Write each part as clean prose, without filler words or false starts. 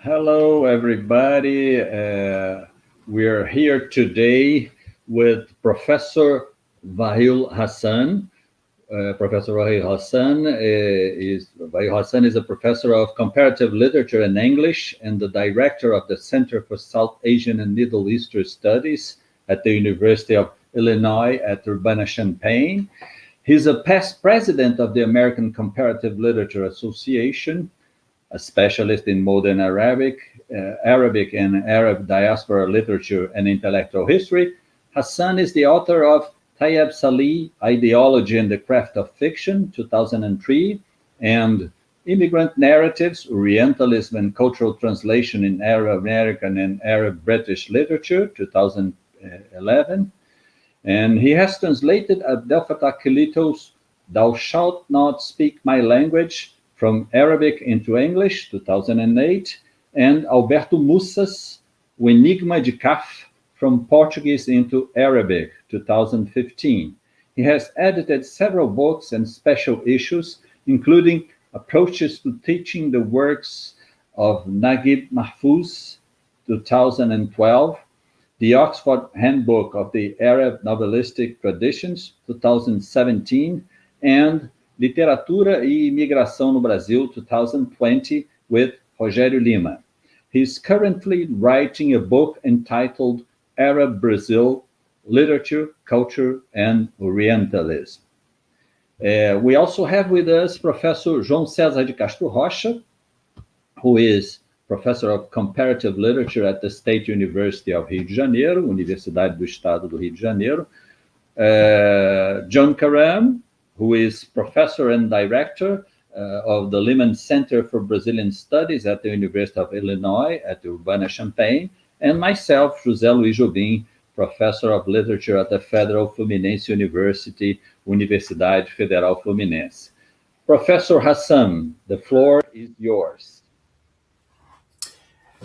Hello, everybody. We're here today with Professor Waïl Hassan. Professor Waïl Hassan is a professor of comparative literature and English and the director of the Center for South Asian and Middle Eastern Studies at the University of Illinois at Urbana-Champaign. He's a past president of the American Comparative Literature Association, a specialist in modern Arabic and Arab diaspora literature and intellectual history. Hassan is the author of Tayyab Salih, Ideology and the Craft of Fiction, 2003, and Immigrant Narratives, Orientalism and Cultural Translation in Arab American and Arab British Literature, 2011. And he has translated Abdel Fattah Kilito's Thou Shalt Not Speak My Language from Arabic into English, 2008, and Alberto Mussa's O Enigma de Kaf from Portuguese into Arabic, 2015. He has edited several books and special issues, including Approaches to Teaching the Works of Naguib Mahfouz, 2012, The Oxford Handbook of the Arab Novelistic Traditions, 2017, and Literatura e Imigração no Brasil, 2020, with Rogério Lima. He's currently writing a book entitled Arab Brazil, Literature, Culture, and Orientalism. We also have with us Professor João Cezar de Castro Rocha, who is Professor of Comparative Literature at the State University of Rio de Janeiro, Universidade do Estado do Rio de Janeiro. John Karam, who is Professor and Director of the Lemann Center for Brazilian Studies at the University of Illinois at Urbana-Champaign, and myself, José Luís Jobim, Professor of Literature at the Federal Fluminense University, Universidade Federal Fluminense. Professor Hassan, the floor is yours.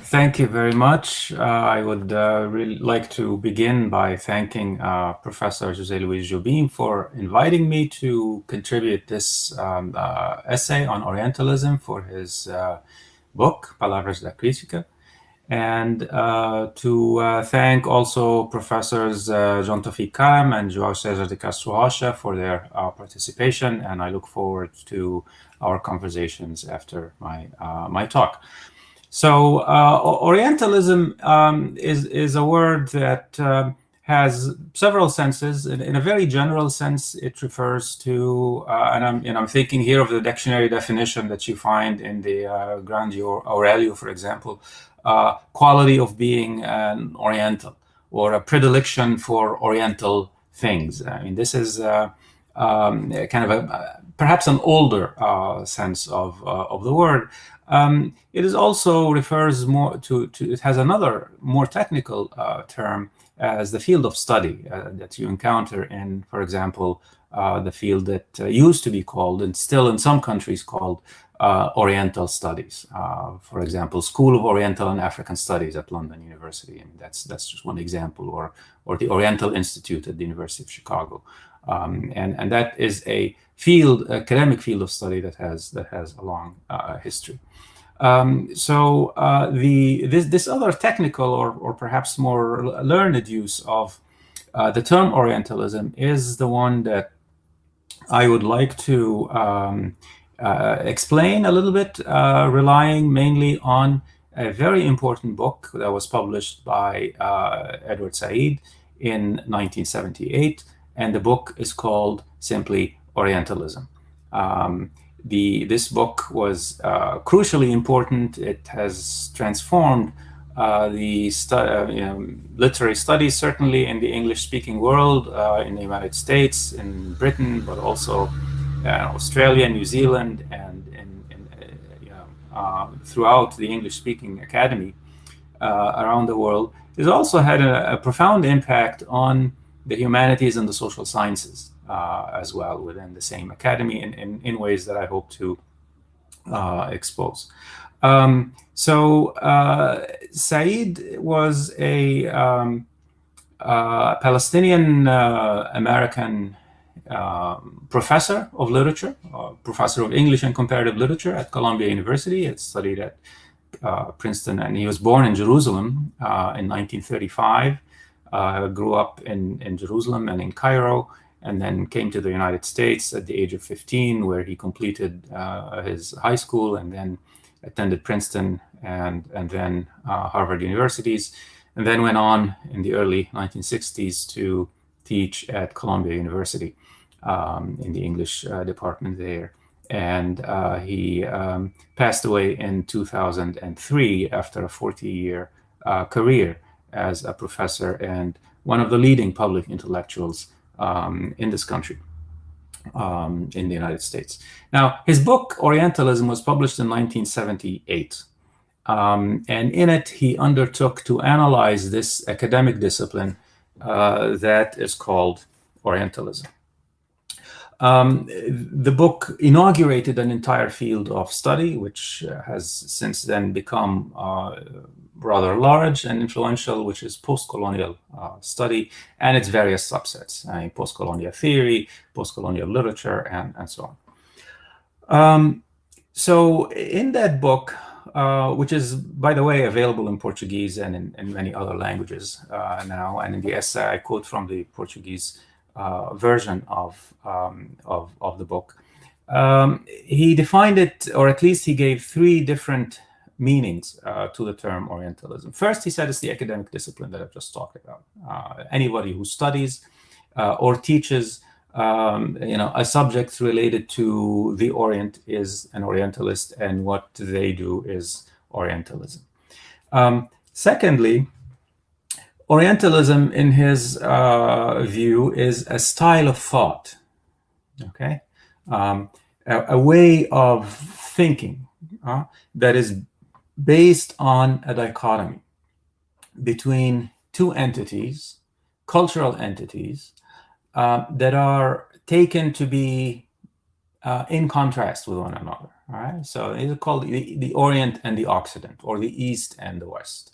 Thank you very much. I would really like to begin by thanking Professor José Luís Jobim for inviting me to contribute this essay on Orientalism for his book, Palavras da Crítica, and to thank also Professors João Tofik and João Cezar de Castro Rocha for their participation, and I look forward to our conversations after my talk. So Orientalism is a word that has several senses. In a very general sense, it refers to, and I'm thinking here of the dictionary definition that you find in the Grandi Aurelio, for example, quality of being an Oriental or a predilection for Oriental things. I mean, this is kind of perhaps an older sense of the word. It is also refers more to it has another more technical term as the field of study that you encounter in, for example, the field that used to be called and still in some countries called Oriental Studies. For example, School of Oriental and African Studies at London University, and that's just one example, or the Oriental Institute at the University of Chicago, and that is a field, academic field of study that has a long history. This other technical or perhaps more learned use of the term Orientalism is the one that I would like to explain a little bit, relying mainly on a very important book that was published by Edward Said in 1978, and the book is called simply Orientalism. This book was crucially important. It has transformed the literary studies, certainly in the English-speaking world, in the United States, in Britain, but also Australia, New Zealand, and throughout the English-speaking academy around the world. It also had a profound impact on the humanities and the social sciences as well within the same academy in ways that I hope to expose. Said was a Palestinian American professor of literature, professor of English and comparative literature at Columbia University. He had studied at Princeton, and he was born in Jerusalem in 1935. Grew up in Jerusalem and in Cairo, and then came to the United States at the age of 15, where he completed his high school and then attended Princeton and then Harvard universities, and then went on in the early 1960s to teach at Columbia University in the English department there. And he passed away in 2003 after a 40-year career as a professor and one of the leading public intellectuals in this country, in the United States. Now, his book, Orientalism, was published in 1978. And in it, he undertook to analyze this academic discipline that is called Orientalism. The book inaugurated an entire field of study, which has since then become rather large and influential, which is post-colonial study and its various subsets, post-colonial theory, post-colonial literature, and so on. So in that book, which is, by the way, available in Portuguese and in many other languages now, and in the essay I quote from the Portuguese version of the book. He defined it, or at least he gave three different meanings to the term Orientalism. First, he said it's the academic discipline that I've just talked about. Anybody who studies or teaches a subject related to the Orient is an Orientalist, and what they do is Orientalism. Secondly, Orientalism, in his view, is a style of thought, okay? A way of thinking that is based on a dichotomy between two entities, cultural entities, that are taken to be in contrast with one another, all right? So these are called the Orient and the Occident, or the East and the West.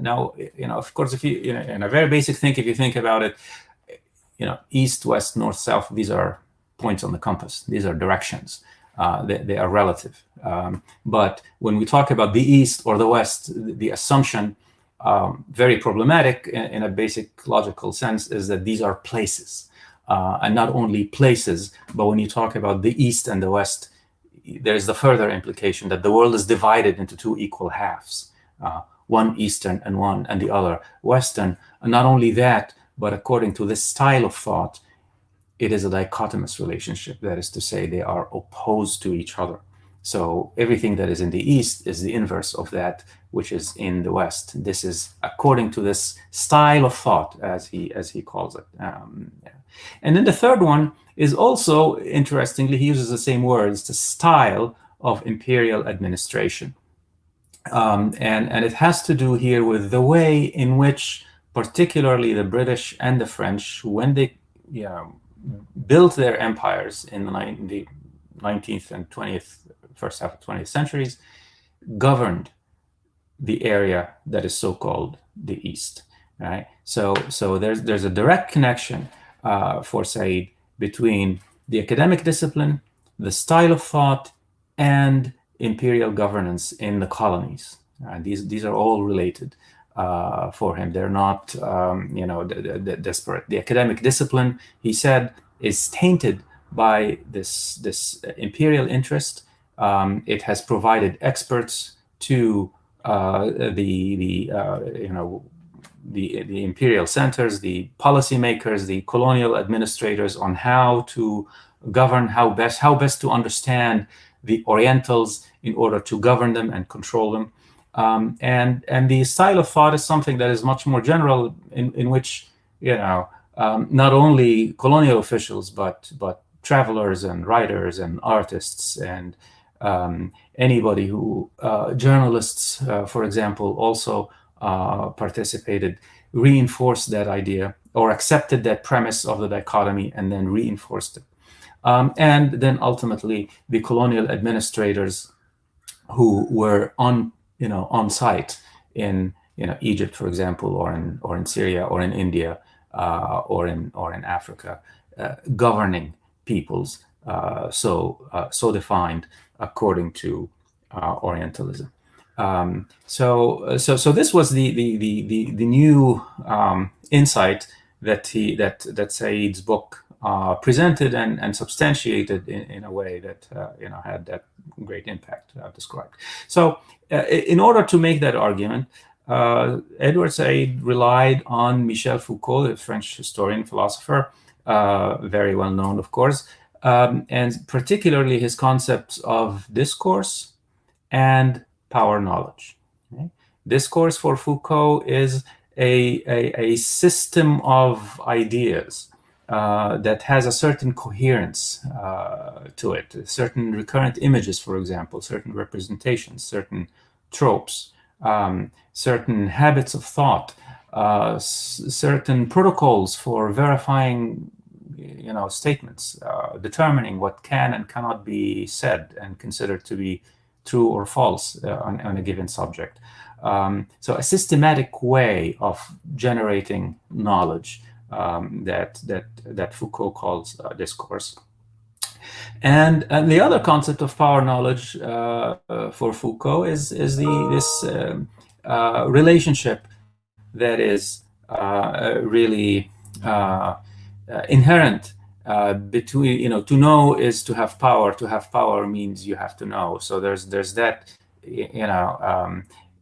Now, of course, if you, in a very basic thing, if you think about it, east, west, north, south, these are points on the compass. These are directions. They are relative. But when we talk about the east or the west, the assumption, very problematic in a basic logical sense, is that these are places. And not only places, but when you talk about the east and the west, there's the further implication that the world is divided into two equal halves. One Eastern and the other Western. And not only that, but according to this style of thought, it is a dichotomous relationship. That is to say, they are opposed to each other. So everything that is in the East is the inverse of that which is in the West. This is according to this style of thought, as he calls it. And then the third one is also, interestingly, he uses the same words, the style of imperial administration. And it has to do here with the way in which particularly the British and the French, when they built their empires in the 19th and 20th, first half of 20th centuries, governed the area that is so-called the East. Right? So there's a direct connection for Said between the academic discipline, the style of thought, and imperial governance in the colonies. These are all related for him. They're not, disparate. The academic discipline, he said, is tainted by this imperial interest. It has provided experts to the imperial centers, the policymakers, the colonial administrators on how to govern, how best to understand the Orientals in order to govern them and control them. And the style of thought is something that is much more general, in which not only colonial officials but travelers and writers and artists and anybody who journalists, for example, also participated, reinforced that idea or accepted that premise of the dichotomy and then reinforced it. And then ultimately the colonial administrators who were on site in Egypt, for example, or in Syria, or in India, or in Africa, governing peoples so defined according to Orientalism. So this was the new insight that Said's book presented and substantiated in a way that had that great impact I've described. So in order to make that argument, Edward Said relied on Michel Foucault, a French historian, philosopher, very well known, of course, and particularly his concepts of discourse and power knowledge. Okay? Discourse for Foucault is a system of ideas that has a certain coherence to it, certain recurrent images, for example, certain representations, certain tropes, certain habits of thought, certain protocols for verifying statements, determining what can and cannot be said and considered to be true or false on a given subject. So a systematic way of generating knowledge that Foucault calls discourse. And the other concept of power knowledge for Foucault is this relationship that is really inherent between, to know is to have power. To have power means you have to know. So there's that,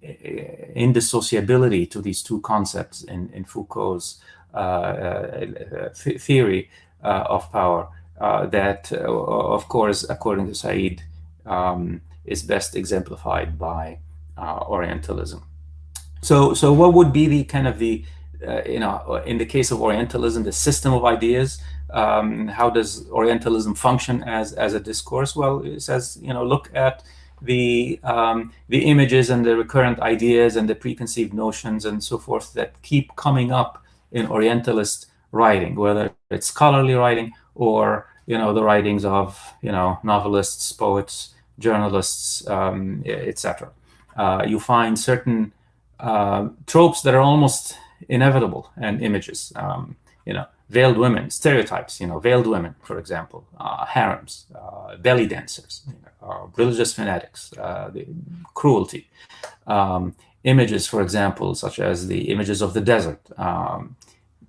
indissociability to these two concepts in Foucault's theory of power that, of course, according to Said, is best exemplified by Orientalism. So what would be the kind of the in the case of Orientalism, the system of ideas? How does Orientalism function as a discourse? Well, it says, look at the images and the recurrent ideas and the preconceived notions and so forth that keep coming up in Orientalist writing, whether it's scholarly writing or the writings of novelists, poets, journalists, etc. You find certain tropes that are almost inevitable, and images, veiled women, stereotypes, veiled women, for example, harems, belly dancers, religious fanatics, cruelty, images, for example, such as the images of the desert,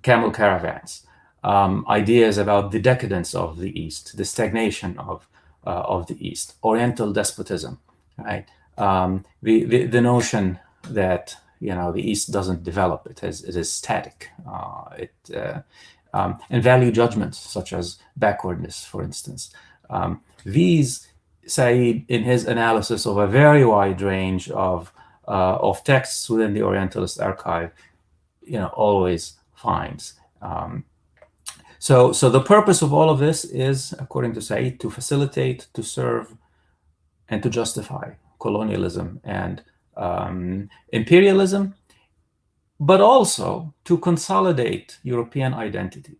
camel caravans, ideas about the decadence of the East, the stagnation of the East, Oriental despotism, right? The notion that the East doesn't develop; it is static. And value judgments such as backwardness, for instance. These, Said, in his analysis of a very wide range of texts within the Orientalist archive, always finds. So the purpose of all of this is, according to Said, to facilitate, to serve, and to justify colonialism and imperialism, but also to consolidate European identity,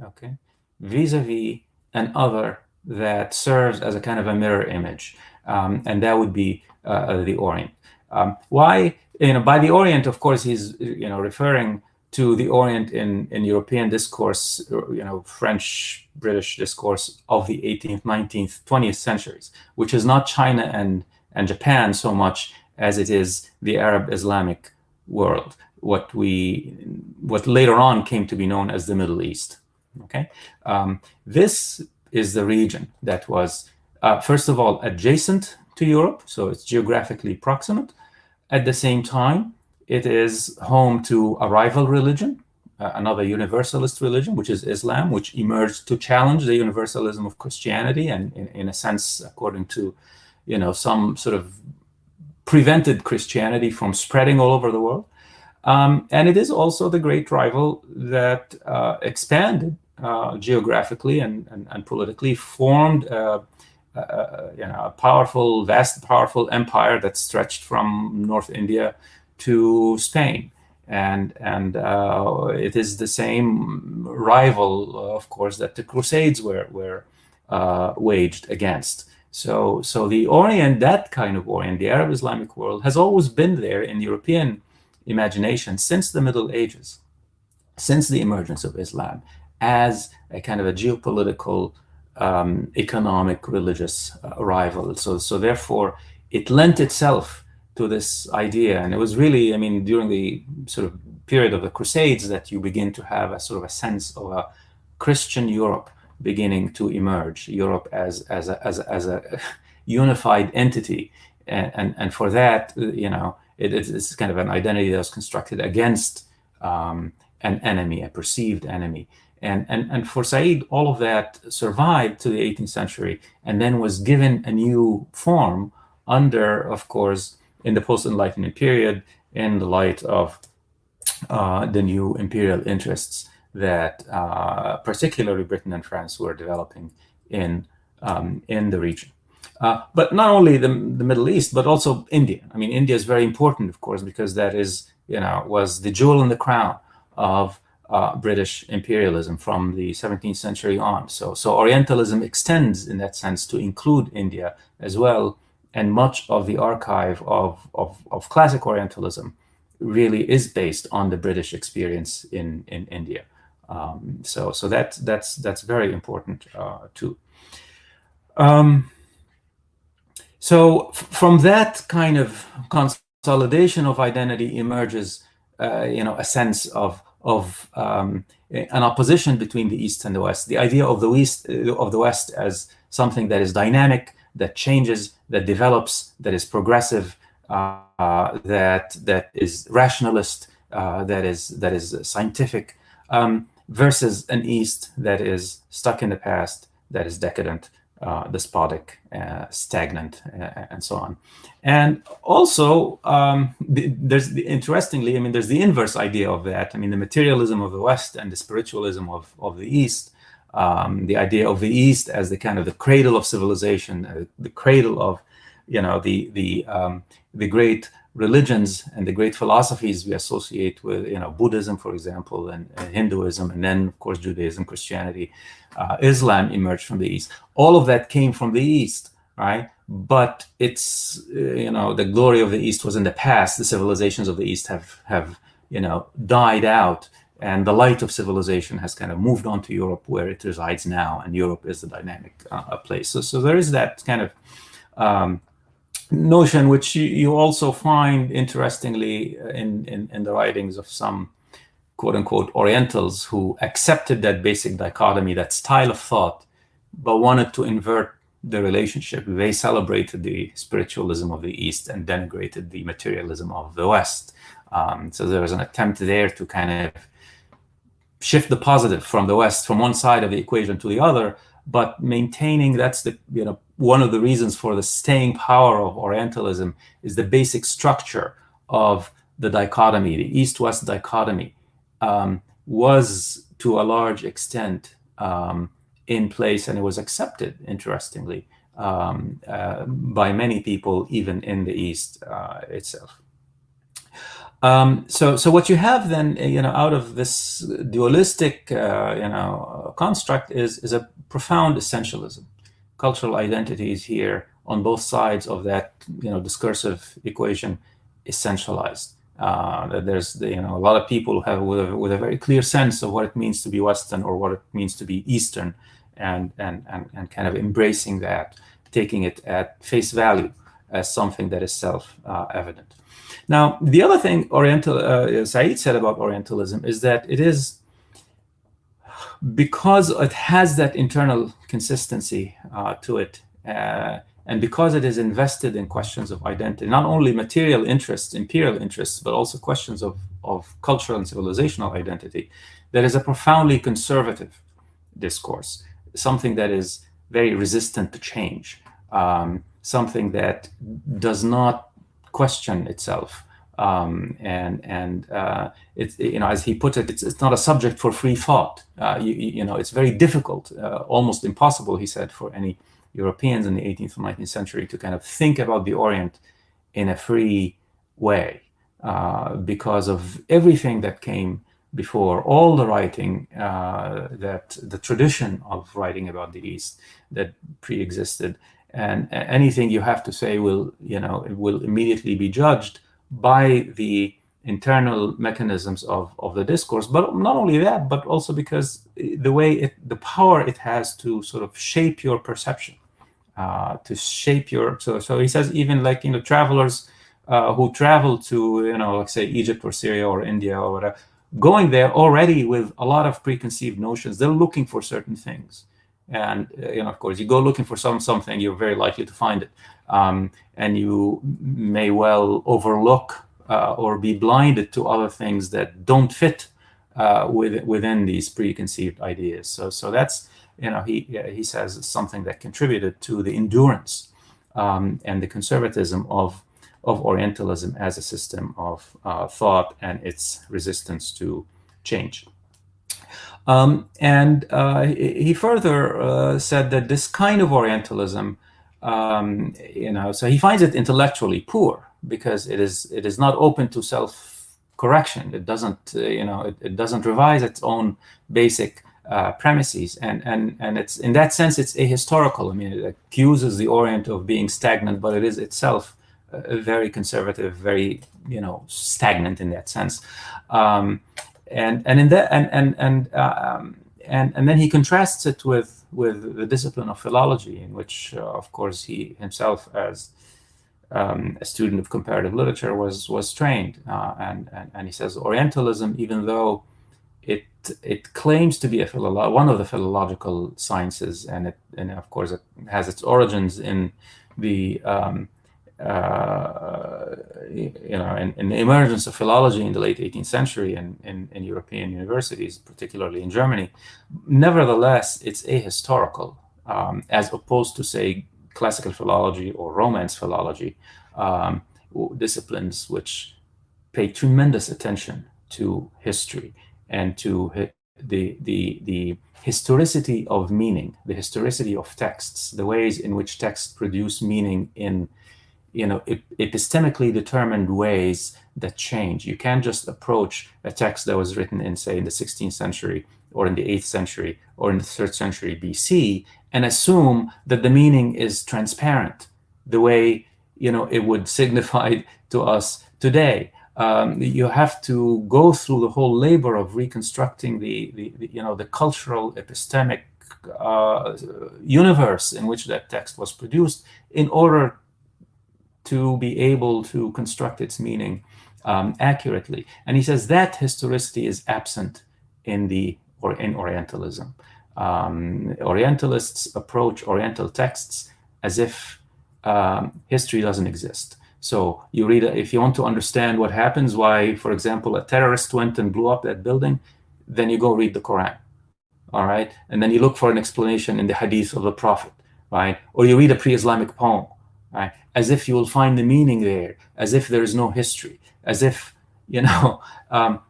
okay, vis-a-vis an other that serves as a kind of a mirror image, and that would be the Orient. Why? By the Orient, of course, he's referring to the Orient in European discourse, French, British discourse of the 18th, 19th, 20th centuries, which is not China and Japan so much as it is the Arab Islamic world, what later on came to be known as the Middle East. Okay, this is the region that was first of all adjacent to Europe, so it's geographically proximate. At the same time, it is home to a rival religion, another universalist religion, which is Islam, which emerged to challenge the universalism of Christianity, and in a sense, according to some sort of prevented Christianity from spreading all over the world. And it is also the great rival that expanded geographically and politically, formed a vast, powerful empire that stretched from North India to Spain. And it is the same rival, of course, that the Crusades were waged against. So the Orient, that kind of Orient, the Arab Islamic world, has always been there in European imagination since the Middle Ages, since the emergence of Islam, as a kind of a geopolitical, economic, religious rival. So therefore, it lent itself to this idea. And it was really, I mean, during the sort of period of the Crusades that you begin to have a sort of a sense of a Christian Europe beginning to emerge, Europe as a unified entity. And for that, you know, it's kind of an identity that was constructed against an enemy, a perceived enemy. And for Said, all of that survived to the 18th century and then was given a new form under, of course, in the post-Enlightenment period, in the light of the new imperial interests that particularly Britain and France were developing in the region. But not only the Middle East, but also India. I mean, India is very important, of course, because that is, you know, was the jewel in the crown of British imperialism from the 17th century on. So Orientalism extends in that sense to include India as well. And much of the archive of classic Orientalism really is based on the British experience in India. So that's very important too. So from that kind of consolidation of identity emerges, you know, a sense of an opposition between the East and the West. The idea of the West as something that is dynamic, that changes, that develops, that is progressive, that is rationalist, that is scientific, versus an East that is stuck in the past, that is decadent, despotic, stagnant, and so on. And also, interestingly, I mean, there's the inverse idea of that. I mean, the materialism of the West and the spiritualism of the East. The idea of the East as the kind of the cradle of civilization, the cradle of, you know, the great religions and the great philosophies we associate with, you know, Buddhism, for example, and Hinduism, and then, of course, Judaism, Christianity, Islam emerged from the East. All of that came from the East, right? But it's, you know, the glory of the East was in the past. The civilizations of the East have you know, died out. And the light of civilization has kind of moved on to Europe, where it resides now, and Europe is the dynamic place. So there is that kind of notion, which you also find interestingly in the writings of some quote-unquote Orientals who accepted that basic dichotomy, that style of thought, but wanted to invert the relationship. They celebrated the spiritualism of the East and denigrated the materialism of the West. So there was an attempt there to kind of shift the positive from the West, from one side of the equation to the other, but maintaining, that's the, you know, one of the reasons for the staying power of Orientalism is the basic structure of the dichotomy, the East-West dichotomy, was to a large extent in place, and it was accepted, interestingly, by many people, even in the East itself. So what you have then, you know, out of this dualistic, you know, construct is a profound essentialism. Cultural identities here on both sides of that, you know, discursive equation, essentialized. There's, you know, a lot of people have with a very clear sense of what it means to be Western or what it means to be Eastern, and kind of embracing that, taking it at face value as something that is self-evident. Now, the other thing Said said about Orientalism is that it is, because it has that internal consistency to it, and because it is invested in questions of identity, not only material interests, imperial interests, but also questions of cultural and civilizational identity, that is a profoundly conservative discourse, something that is very resistant to change, something that does not question itself, it's, you know, as he put it, it's not a subject for free thought. You know, it's very difficult, almost impossible, he said, for any Europeans in the 18th and 19th century to kind of think about the Orient in a free way, because of everything that came before, all the writing, that the tradition of writing about the East that pre-existed. And anything you have to say will, you know, it will immediately be judged by the internal mechanisms of the discourse. But not only that, but also because the way the power it has to sort of shape your perception, to shape your. So he says, even like, you know, travelers who travel to, like say Egypt or Syria or India or whatever, going there already with a lot of preconceived notions. They're looking for certain things. And, of course, you go looking for something, you're very likely to find it. And you may well overlook or be blinded to other things that don't fit within these preconceived ideas. So that's, he says, something that contributed to the endurance and the conservatism of Orientalism as a system of thought and its resistance to change. And he further said that this kind of Orientalism, so he finds it intellectually poor because it is not open to self-correction. It doesn't, it doesn't revise its own basic premises, and it's, in that sense, it's ahistorical. I mean, it accuses the Orient of being stagnant, but it is itself very conservative, very stagnant in that sense. And in that, and then he contrasts it with the discipline of philology, in which, of course, he himself, as a student of comparative literature, was trained. And he says Orientalism, even though it claims to be one of the philological sciences, and of course it has its origins in the in the emergence of philology in the late 18th century in European universities, particularly in Germany. Nevertheless, it's ahistorical, as opposed to, say, classical philology or Romance philology, disciplines which pay tremendous attention to history and to the historicity of meaning, the historicity of texts, the ways in which texts produce meaning in epistemically determined ways that change. You can't just approach a text that was written in, say, in the 16th century or in the 8th century or in the 3rd century BC and assume that the meaning is transparent the way it would signify to us today. You have to go through the whole labor of reconstructing the cultural epistemic universe in which that text was produced in order to be able to construct its meaning accurately. And he says that historicity is absent in Orientalism. Orientalists approach Oriental texts as if history doesn't exist. So you read, if you want to understand what happens, why, for example, a terrorist went and blew up that building, then you go read the Quran, all right? And then you look for an explanation in the hadith of the Prophet, right? Or you read a pre-Islamic poem, right? As if you will find the meaning there, as if there is no history, as if,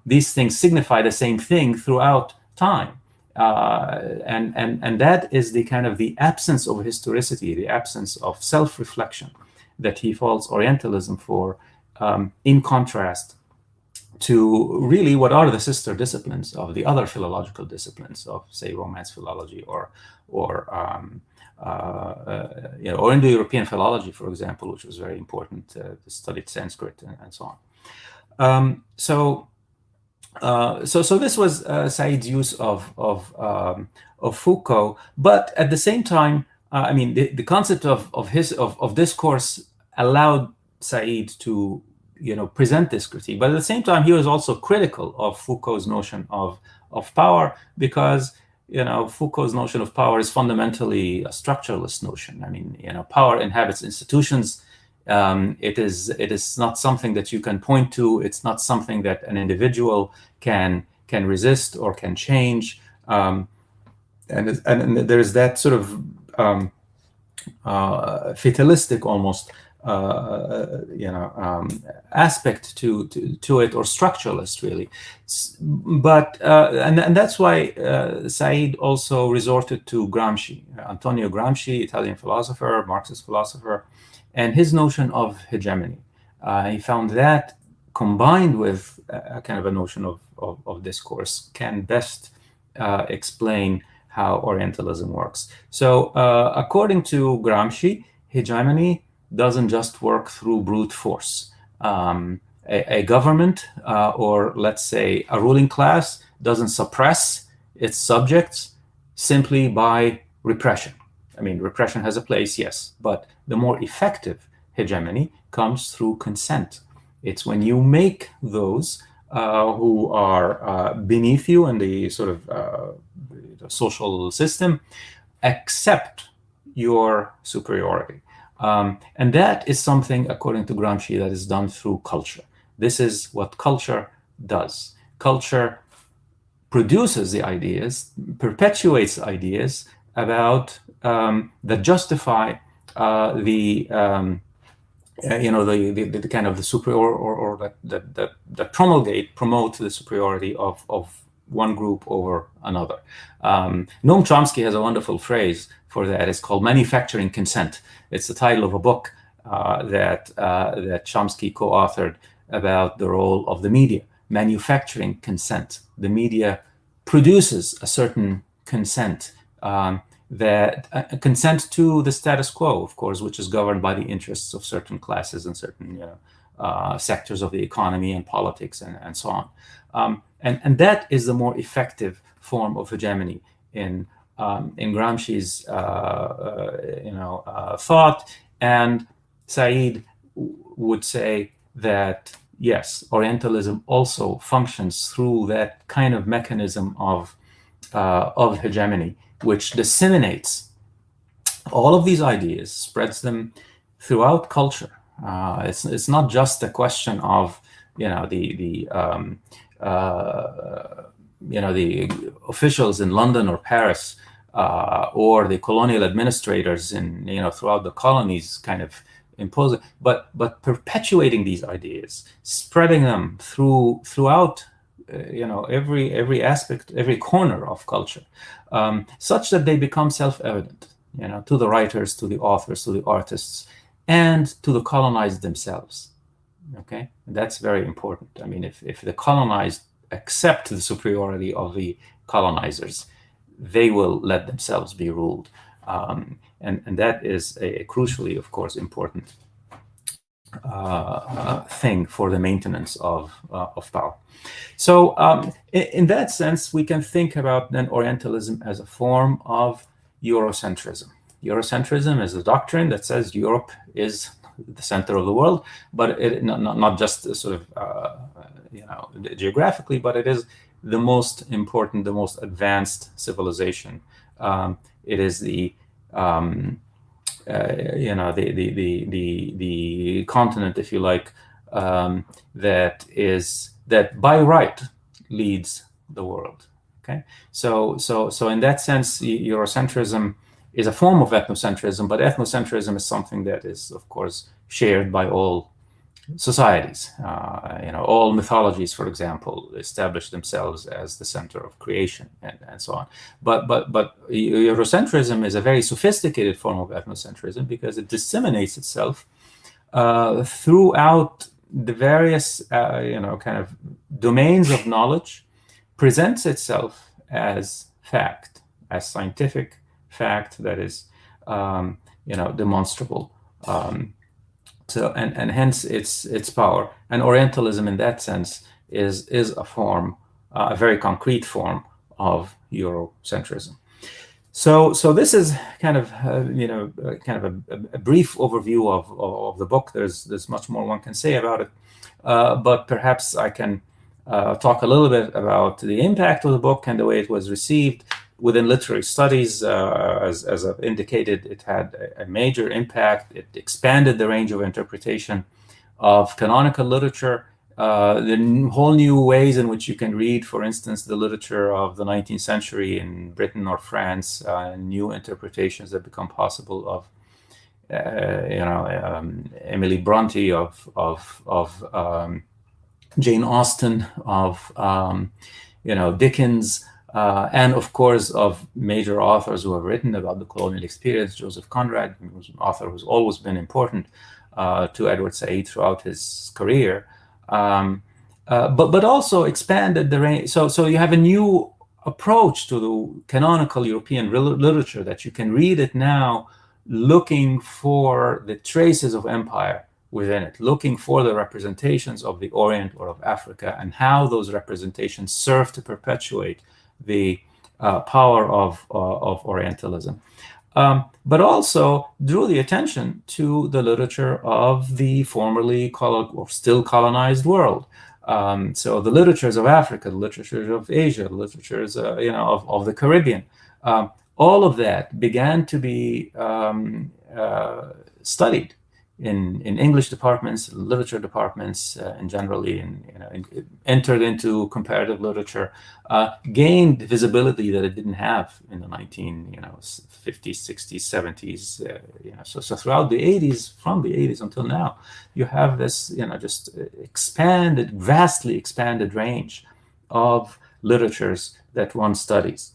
these things signify the same thing throughout time. And that is the kind of the absence of historicity, the absence of self-reflection that he faults Orientalism for, in contrast to really what are the sister disciplines of the other philological disciplines of, say, Romance philology or Indo-European philology, for example, which was very important to study Sanskrit and so on. So this was Said's use of Foucault, but at the same time, the concept of discourse allowed Said to present this critique, but at the same time he was also critical of Foucault's notion of power, because Foucault's notion of power is fundamentally a structuralist notion. Power inhabits institutions. It is not something that you can point to. It's not something that an individual can resist or can change. And there is that sort of fatalistic almost aspect to it, or structuralist really. But and that's why Said also resorted to Gramsci, Antonio Gramsci, Italian philosopher, Marxist philosopher, and his notion of hegemony. He found that combined with a kind of a notion of discourse can best explain how Orientalism works. So according to Gramsci, hegemony doesn't just work through brute force. A government or let's say a ruling class doesn't suppress its subjects simply by repression. Repression has a place, yes, but the more effective hegemony comes through consent. It's when you make those who are beneath you in the sort of the social system accept your superiority. And that is something, according to Gramsci, that is done through culture. This is what culture does. Culture produces the ideas, perpetuates ideas about that justify the kind of the superior or that promote the superiority of one group over another. Noam Chomsky has a wonderful phrase for that. It's called manufacturing consent. It's the title of a book that Chomsky co-authored about the role of the media. Manufacturing consent. The media produces a certain consent, that consent to the status quo, of course, which is governed by the interests of certain classes and certain sectors of the economy and politics and so on. And that is the more effective form of hegemony in Gramsci's thought. And Said would say that yes, Orientalism also functions through that kind of mechanism of hegemony, which disseminates all of these ideas, spreads them throughout culture. It's not just a question of the officials in London or Paris or the colonial administrators in throughout the colonies kind of imposing, but perpetuating these ideas, spreading them throughout every aspect, every corner of culture, such that they become self-evident, to the writers, to the authors, to the artists, and to the colonized themselves. Okay, and that's very important. I mean, if the colonized accept the superiority of the colonizers, they will let themselves be ruled. And that is a crucially, of course, important thing for the maintenance of power. So in that sense, we can think about then Orientalism as a form of Eurocentrism. Eurocentrism is a doctrine that says Europe is the center of the world, but not just sort of geographically, but it is the most important, the most advanced civilization. It is the continent, if you like, that by right leads the world. Okay, so in that sense, Eurocentrism is a form of ethnocentrism, but ethnocentrism is something that is, of course, shared by all societies. All mythologies, for example, establish themselves as the center of creation and so on. But Eurocentrism is a very sophisticated form of ethnocentrism because it disseminates itself throughout the various kind of domains of knowledge, presents itself as fact, as scientific fact that is demonstrable. So and hence its power. And Orientalism, in that sense, is a form, a very concrete form of Eurocentrism. So this is kind of a brief overview of the book. There's much more one can say about it, but perhaps I can talk a little bit about the impact of the book and the way it was received within literary studies. As I've indicated, it had a major impact. It expanded the range of interpretation of canonical literature, the whole new ways in which you can read, for instance, the literature of the 19th century in Britain or France, new interpretations that become possible of, Emily Bronte, of Jane Austen, of, Dickens, and of course of major authors who have written about the colonial experience. Joseph Conrad, who was an author who's always been important to Edward Said throughout his career, but also expanded the range. So you have a new approach to the canonical European literature, that you can read it now looking for the traces of empire within it, looking for the representations of the Orient or of Africa, and how those representations serve to perpetuate the power of Orientalism. but also drew the attention to the literature of the formerly or still colonized world. So the literatures of Africa, the literatures of Asia, the literatures of the Caribbean, all of that began to be studied in English departments, literature departments, and generally entered into comparative literature, gained visibility that it didn't have in the 1950s, 60s, 70s. So throughout the 80s, from the 80s until now, you have this just vastly expanded range of literatures that one studies,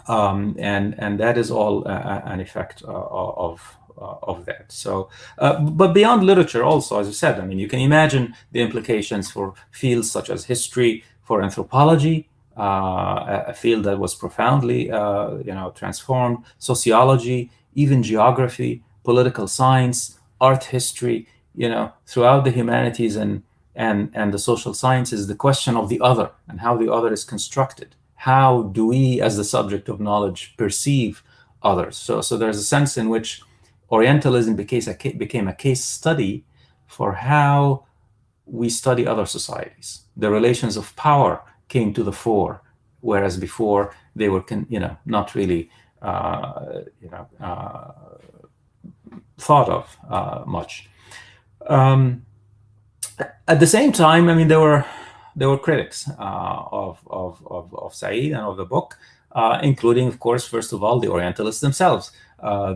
and that is all an effect of that. So, but beyond literature also, as I said, I mean, you can imagine the implications for fields such as history, for anthropology, a field that was profoundly, transformed, sociology, even geography, political science, art history, throughout the humanities and the social sciences, the question of the other and how the other is constructed. How do we, as the subject of knowledge, perceive others? So there's a sense in which Orientalism became a case study for how we study other societies. The relations of power came to the fore, whereas before they were, not really, thought of much. At the same time, I mean, there were critics of Said and of the book, including, of course, first of all, the Orientalists themselves.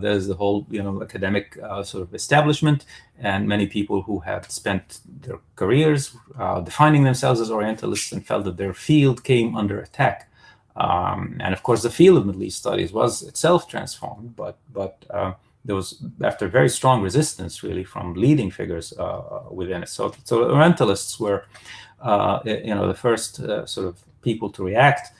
There's the whole, academic sort of establishment, and many people who had spent their careers defining themselves as Orientalists and felt that their field came under attack. And of course, the field of Middle East studies was itself transformed, but there was, after very strong resistance, really, from leading figures within it. So Orientalists were, the first sort of people to react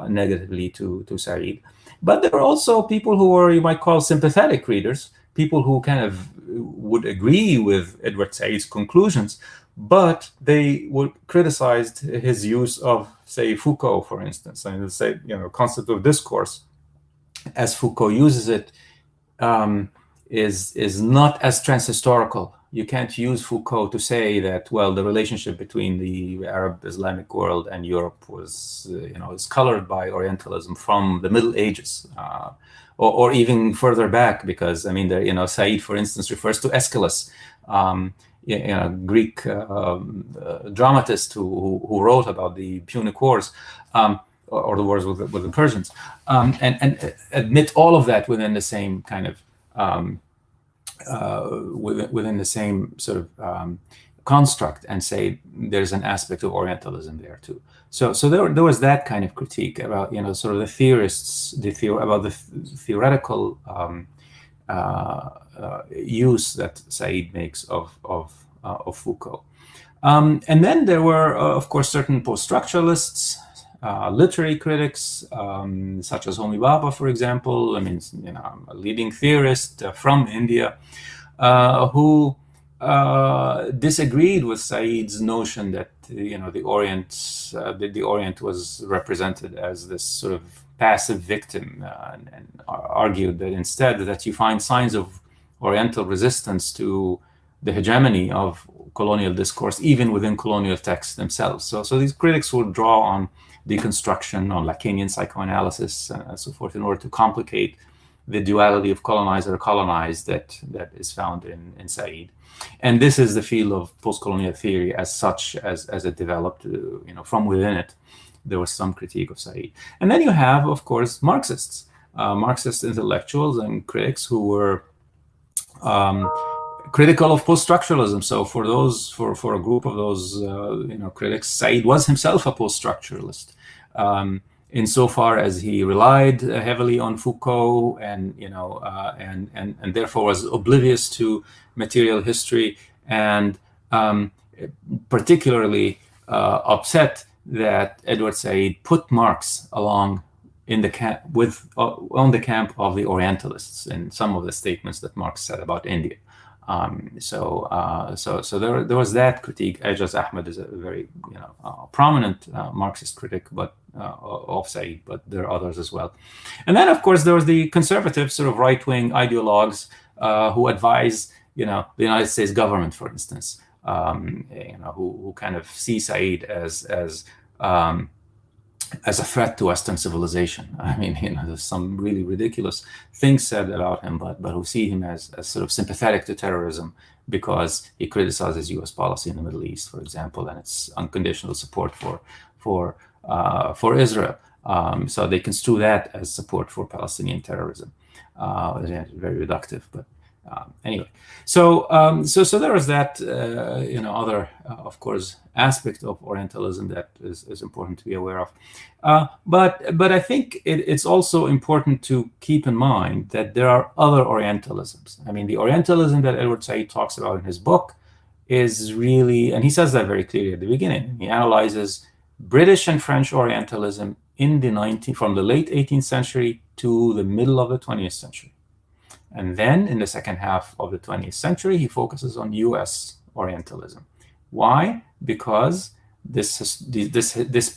negatively to Said. But there were also people who were, you might call, sympathetic readers, people who kind of would agree with Edward Said's conclusions, but they would criticize his use of, say, Foucault, for instance. And say, concept of discourse, as Foucault uses it, is not as transhistorical. You can't use Foucault to say that, well, the relationship between the Arab Islamic world and Europe was, is colored by Orientalism from the Middle Ages, or even further back, because, I mean, Said, for instance, refers to Aeschylus, Greek dramatist who wrote about the Punic Wars, or the wars with the Persians, and admit all of that within the same kind of within the same sort of construct, and say there's an aspect of Orientalism there too. So there was that kind of critique about sort of the theorists, about the theoretical use that Said makes of Foucault, and then there were of course certain post-structuralists. Literary critics, such as Homi Bhabha, for example, a leading theorist from India, who disagreed with Said's notion that the Orient was represented as this sort of passive victim, and argued that instead that you find signs of Oriental resistance to the hegemony of colonial discourse, even within colonial texts themselves. So these critics would draw on deconstruction, on Lacanian psychoanalysis, and so forth, in order to complicate the duality of colonizer colonized that is found in Said. And this is the field of post-colonial theory as such, as it developed, from within it. There was some critique of Said. And then you have, of course, Marxists, Marxist intellectuals and critics who were critical of post-structuralism. So for a group of those critics, Said was himself a post-structuralist, insofar as he relied heavily on Foucault, and and therefore was oblivious to material history, and particularly upset that Edward Said put Marx along in the camp on the camp of the Orientalists in some of the statements that Marx said about India. So there was that critique. Ejaz Ahmed is a very prominent Marxist critic, but of Said, but there are others as well. And then, of course, there was the conservative sort of right-wing ideologues who advise the United States government, for instance, who kind of see Said as a threat to Western civilization. I mean, there's some really ridiculous things said about him, but who see him as sort of sympathetic to terrorism because he criticizes U.S. policy in the Middle East, for example, and its unconditional support for Israel. So they construe that as support for Palestinian terrorism. Very reductive, but anyway. So there is that other of course aspect of Orientalism that is important to be aware of. But I think it's also important to keep in mind that there are other Orientalisms. I mean, the Orientalism that Edward Said talks about in his book is really, and he says that very clearly at the beginning. He analyzes British and French Orientalism from the late 18th century to the middle of the 20th century. And then in the second half of the 20th century, he focuses on US Orientalism. Why? Because this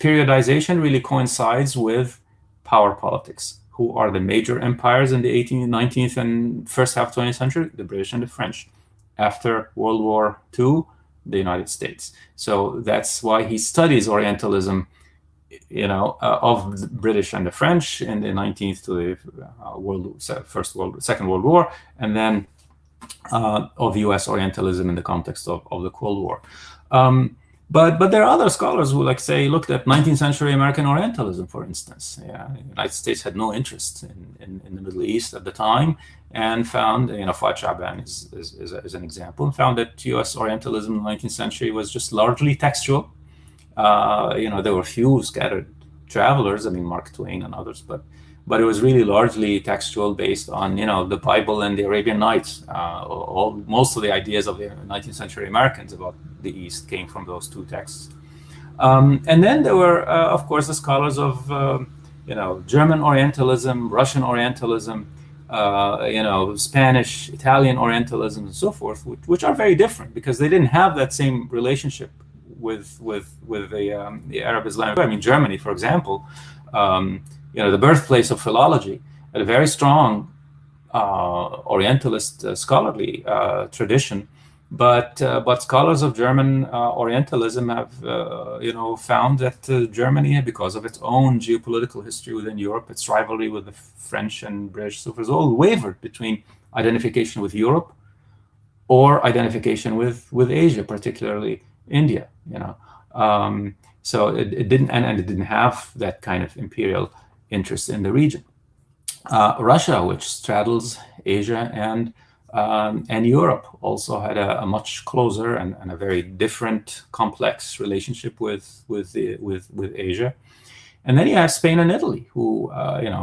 periodization really coincides with power politics. Who are the major empires in the 18th, 19th, and first half 20th century? The British and the French. After World War II, the United States. So that's why he studies Orientalism of the British and the French in the 19th to the Second World War, and then of U.S. Orientalism in the context of the Cold War. But there are other scholars who, looked at 19th century American Orientalism, for instance. The United States had no interest in the Middle East at the time, and found, Fuad Sha'ban is an example, and found that U.S. Orientalism in the 19th century was just largely textual. There were few scattered travelers, Mark Twain and others, but it was really largely textual, based on the Bible and the Arabian Nights. Most of the ideas of the 19th century Americans about the East came from those two texts. And then there were, of course, the scholars of German Orientalism, Russian Orientalism, Spanish, Italian Orientalism, and so forth, which are very different because they didn't have that same relationship with the Arab Islamic. Germany, for example, the birthplace of philology, had a very strong Orientalist scholarly tradition, but scholars of German Orientalism have found that Germany, because of its own geopolitical history within Europe, its rivalry with the French and British Sufis, all wavered between identification with Europe or identification with Asia, particularly India. So it didn't, and it didn't have that kind of imperial interest in the region. Russia, which straddles Asia and Europe, also had a much closer and a very different, complex relationship with Asia. And then you have Spain and Italy, who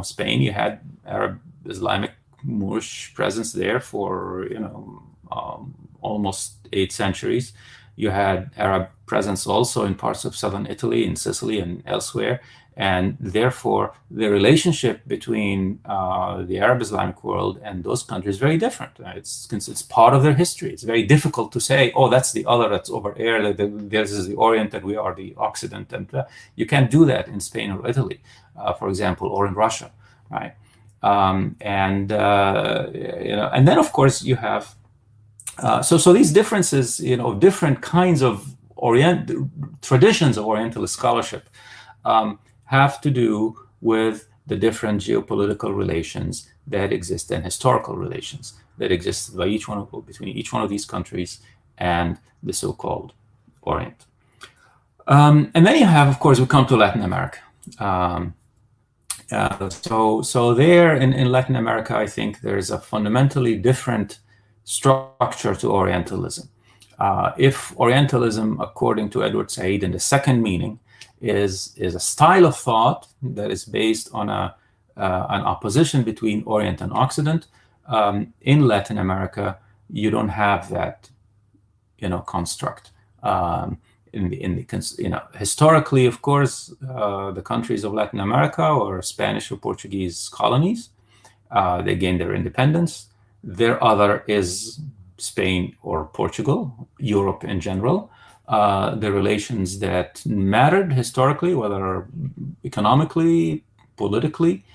Spain, you had Arab Islamic Moorish presence there for almost 8 centuries. You had Arab presence also in parts of southern Italy, in Sicily, and elsewhere. And therefore, the relationship between the Arab Islamic world and those countries is very different. It's part of their history. It's very difficult to say, oh, that's the other, that's over there, this is the Orient and we are the Occident. And you can't do that in Spain or Italy, for example, or in Russia, right? And then, of course, you have so these differences, different kinds of traditions of Orientalist scholarship have to do with the different geopolitical relations that exist and historical relations that exist between each one of these countries and the so-called Orient. And then you have, of course, we come to Latin America. So there in Latin America, I think there's a fundamentally different structure to Orientalism. If Orientalism, according to Edward Said in the second meaning, is a style of thought that is based on an opposition between Orient and Occident, in Latin America, you don't have that, construct. Historically, of course, the countries of Latin America or Spanish or Portuguese colonies, they gained their independence. Their other is Spain or Portugal, Europe in general, the relations that mattered historically, whether economically, politically,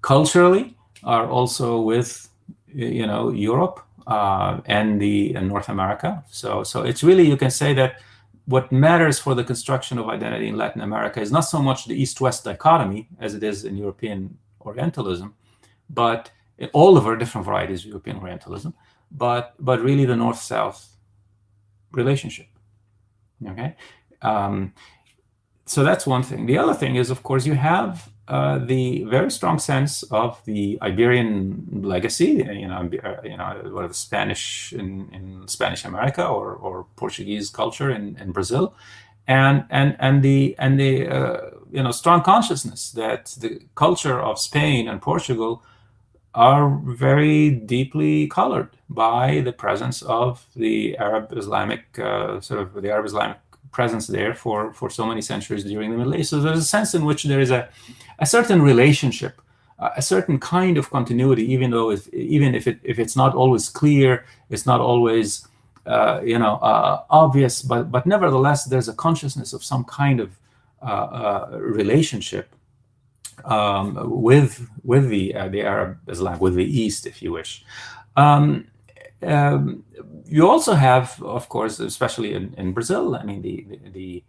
culturally, are also with Europe and North America. So it's really, you can say that what matters for the construction of identity in Latin America is not so much the East-West dichotomy as it is in European Orientalism, but all of our different varieties of European Orientalism, but really the North-South relationship. Okay, so that's one thing. The other thing is, of course, you have the very strong sense of the Iberian legacy, what the Spanish in Spanish America or Portuguese culture in Brazil, and the strong consciousness that the culture of Spain and Portugal are very deeply colored by the presence of the Arab Islamic the Arab Islamic presence there for so many centuries during the Middle Ages. So there's a sense in which there is a certain relationship, a certain kind of continuity, even if it's not always clear, it's not always obvious, but nevertheless there's a consciousness of some kind of relationship with the Arab Islam, with the East, if you wish. You also have, of course, especially in Brazil, I mean, the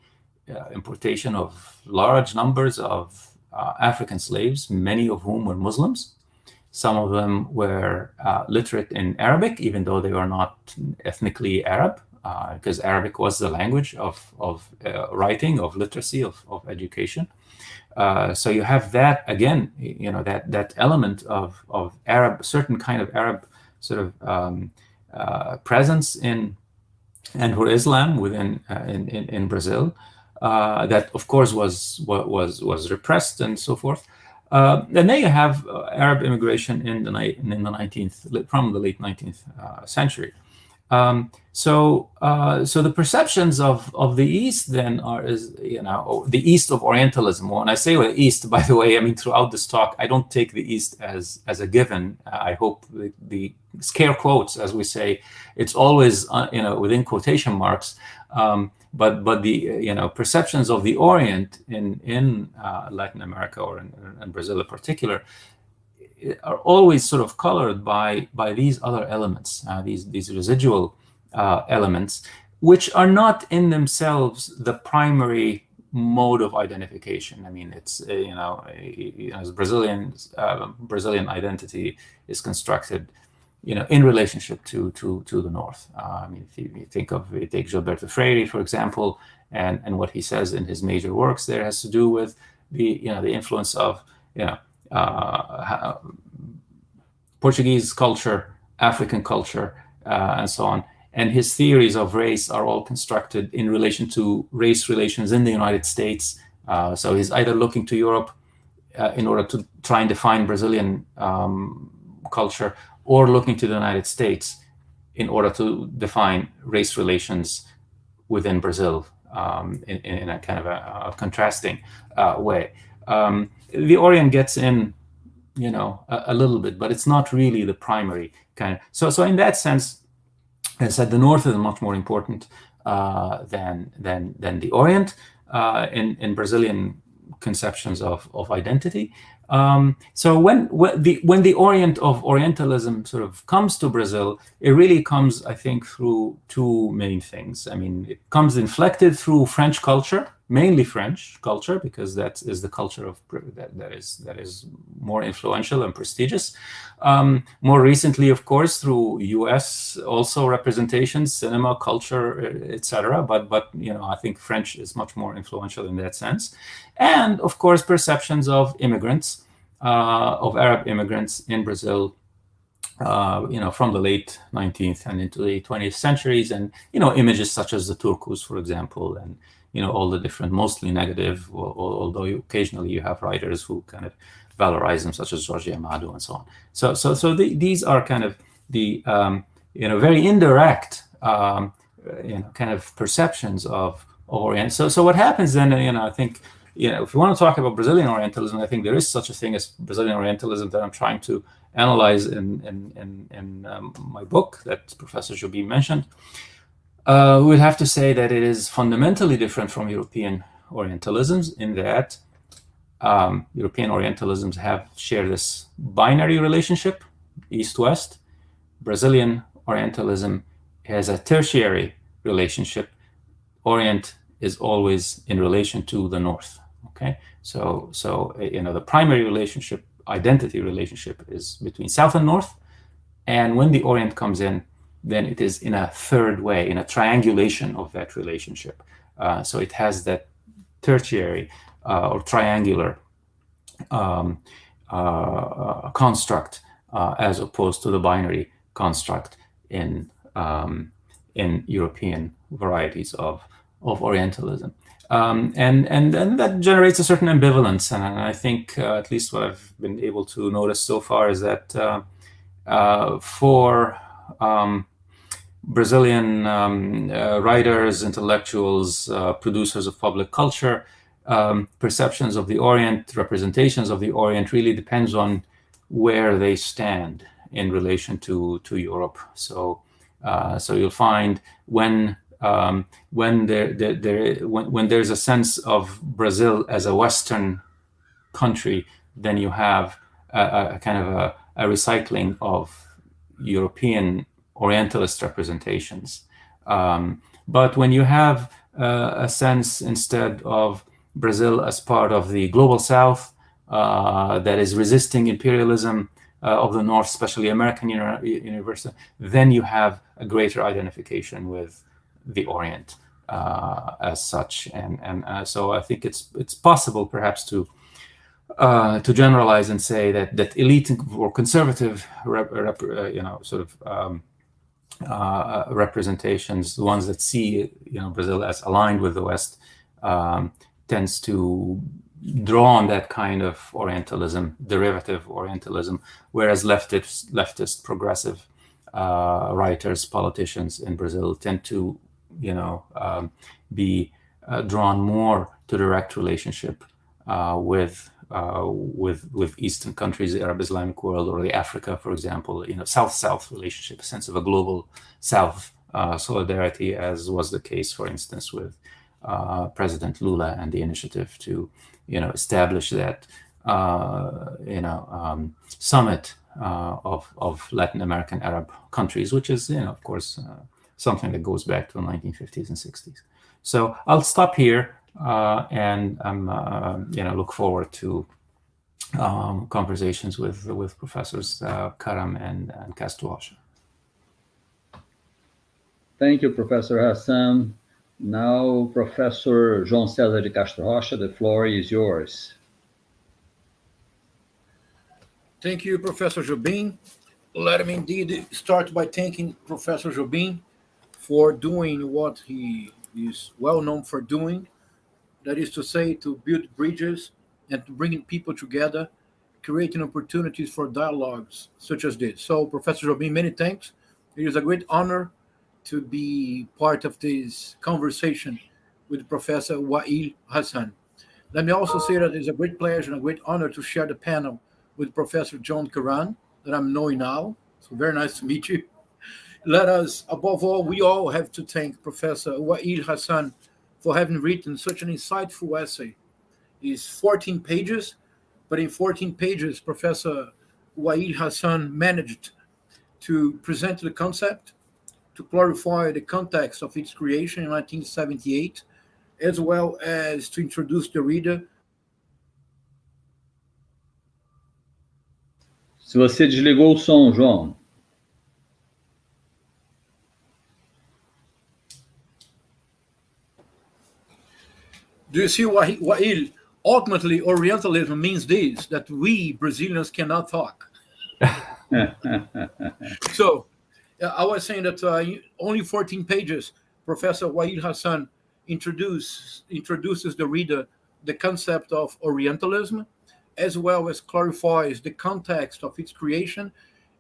importation of large numbers of African slaves, many of whom were Muslims. Some of them were literate in Arabic, even though they were not ethnically Arab, because Arabic was the language of writing, of literacy, of education. So you have that again, that element of Arab, certain kind of Arab sort of presence in Islam within in Brazil, that of course was repressed and so forth. And then you have Arab immigration from the late 19th century. So the perceptions of the East then the East of Orientalism. When I say the East, by the way, I mean throughout this talk, I don't take the East as a given. I hope the scare quotes, as we say, it's always within quotation marks. But the perceptions of the Orient in Latin America or in Brazil in particular are always sort of colored by these other elements, these residual elements, which are not in themselves the primary mode of identification. I mean, it's Brazilian identity is constructed, in relationship to the North. I mean, if you take Gilberto Freire, for example, and what he says in his major works, there has to do with the influence of Portuguese culture, African culture, and so on. And his theories of race are all constructed in relation to race relations in the United States. So he's either looking to Europe in order to try and define Brazilian culture, or looking to the United States in order to define race relations within Brazil in a kind of a contrasting way. The Orient gets in, a little bit, but it's not really the primary kind. So in that sense, as I said, the North is much more important than the Orient in Brazilian conceptions of identity. So when the Orient of Orientalism sort of comes to Brazil, it really comes, I think, through two main things. I mean, it comes inflected through French culture, mainly French culture, because that is the culture of that is more influential and prestigious. More recently, of course, through U.S. also representations, cinema, culture, etc. But I think French is much more influential in that sense, and of course, perceptions of immigrants, of Arab immigrants in Brazil, from the late 19th and into the 20th centuries, and images such as the Turcos, for example, and all the different, mostly negative, although occasionally you have writers who kind of valorize them, such as Jorge Amado and so on. So these are kind of the very indirect kind of perceptions of Orient. So what happens then, I think if you want to talk about Brazilian Orientalism, I think there is such a thing as Brazilian Orientalism that I'm trying to analyze in my book that Professor Jobim mentioned. We would have to say that it is fundamentally different from European Orientalisms in that European Orientalisms share this binary relationship, East-West. Brazilian Orientalism has a tertiary relationship. Orient is always in relation to the North. Okay, so the primary relationship, identity relationship, is between South and North, and when the Orient comes in, then it is in a third way, in a triangulation of that relationship. So it has that tertiary or triangular construct as opposed to the binary construct in European varieties of Orientalism. And that generates a certain ambivalence. And I think at least what I've been able to notice so far is that for Brazilian writers, intellectuals, producers of public culture, perceptions of the Orient, representations of the Orient really depends on where they stand in relation to Europe. So you'll find when there's a sense of Brazil as a Western country, then you have a kind of a recycling of European Orientalist representations. But when you have a sense instead of Brazil as part of the global South that is resisting imperialism of the North, especially American University, then you have a greater identification with the Orient as such. And so I think it's possible perhaps to generalize and say that elite or conservative representations, the ones that see Brazil as aligned with the West, tends to draw on that kind of Orientalism, derivative Orientalism, whereas leftist progressive writers, politicians in Brazil tend to be drawn more to direct relationship with Eastern countries, the Arab Islamic world, or the Africa, for example, South-South relationship, a sense of a global South solidarity, as was the case, for instance, with President Lula and the initiative to establish that summit of Latin American Arab countries, which is of course something that goes back to the 1950s and 60s. So I'll stop here and look forward to conversations with Professors Karam and Castro. Thank you, Professor Hassan. Now, Professor João Cezar de Castro Rocha, the floor is yours. Thank you, Professor Jobim. Let me indeed start by thanking Professor Jobim for doing what he is well known for doing. That is to say, to build bridges and to bring people together, creating opportunities for dialogues such as this. So, Professor Jobim, many thanks. It is a great honor to be part of this conversation with Professor Waïl Hassan. Let me also say that it's a great pleasure and a great honor to share the panel with Professor John Karam, that I'm knowing now. So very nice to meet you. Let us, above all, we all have to thank Professor Waïl Hassan for having written such an insightful essay. It's 14 pages, but in 14 pages, Professor Waïl Hassan managed to present the concept, to clarify the context of its creation in 1978, as well as to introduce the reader. Se você desligou o som, João. Do you see, Waïl? Ultimately, Orientalism means this, that we Brazilians cannot talk. So, I was saying that only 14 pages, Professor Waïl Hassan introduces the reader the concept of Orientalism, as well as clarifies the context of its creation,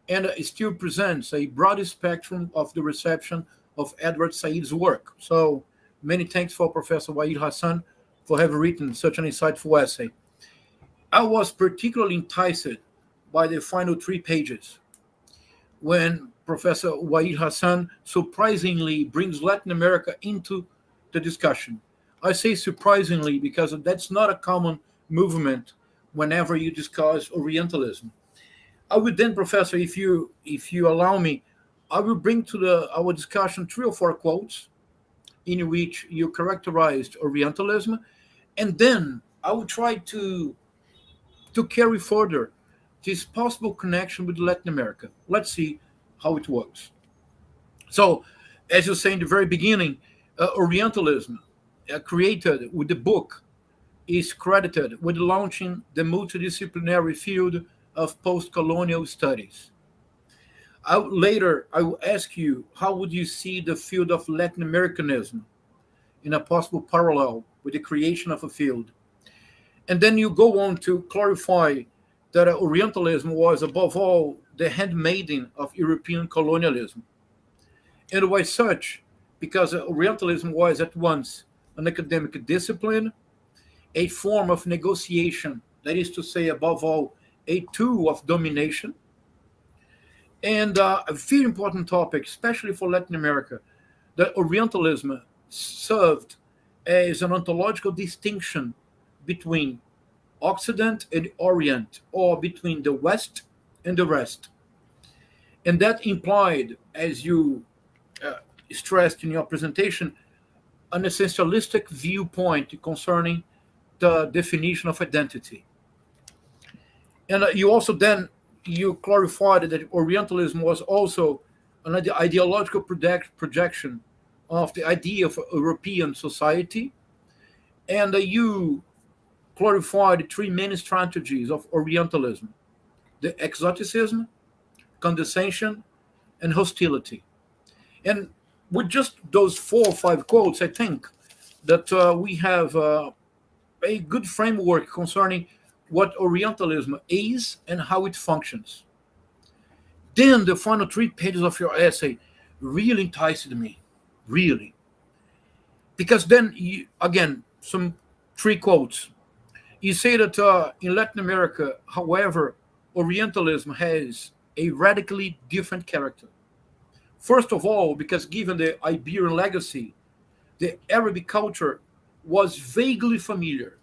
and it still presents a broad spectrum of the reception of Edward Said's work. So many thanks for Professor Waïl Hassan for having written such an insightful essay. I was particularly enticed by the final 3 pages when Professor Waïl Hassan surprisingly brings Latin America into the discussion. I say surprisingly because that's not a common movement whenever you discuss Orientalism. I would then, Professor, if you allow me, I will bring to our discussion 3 or 4 quotes in which you characterized Orientalism, and then I will try to carry further this possible connection with Latin America. Let's see how it works. So, as you say in the very beginning, Orientalism, created with the book, is credited with launching the multidisciplinary field of post-colonial studies. Later, I will ask you, how would you see the field of Latin Americanism in a possible parallel with the creation of a field? And then you go on to clarify that Orientalism was, above all, the handmaiden of European colonialism. And why such? Because Orientalism was at once an academic discipline, a form of negotiation, that is to say, above all, a tool of domination, and a very important topic, especially for Latin America, that Orientalism served as an ontological distinction between Occident and Orient, or between the West and the rest. And that implied, as you stressed in your presentation, an essentialistic viewpoint concerning the definition of identity. And you also then, you clarified that Orientalism was also an ideological projection of the idea of European society. And you clarified 3 main strategies of Orientalism: the exoticism, condescension, and hostility. And with just those 4 or 5 quotes, I think that we have a good framework concerning what Orientalism is and how it functions. Then the final 3 pages of your essay really enticed me, really. Because then, again, some 3 quotes. You say that in Latin America, however, Orientalism has a radically different character. First of all, because given the Iberian legacy, the Arabic culture was vaguely familiar.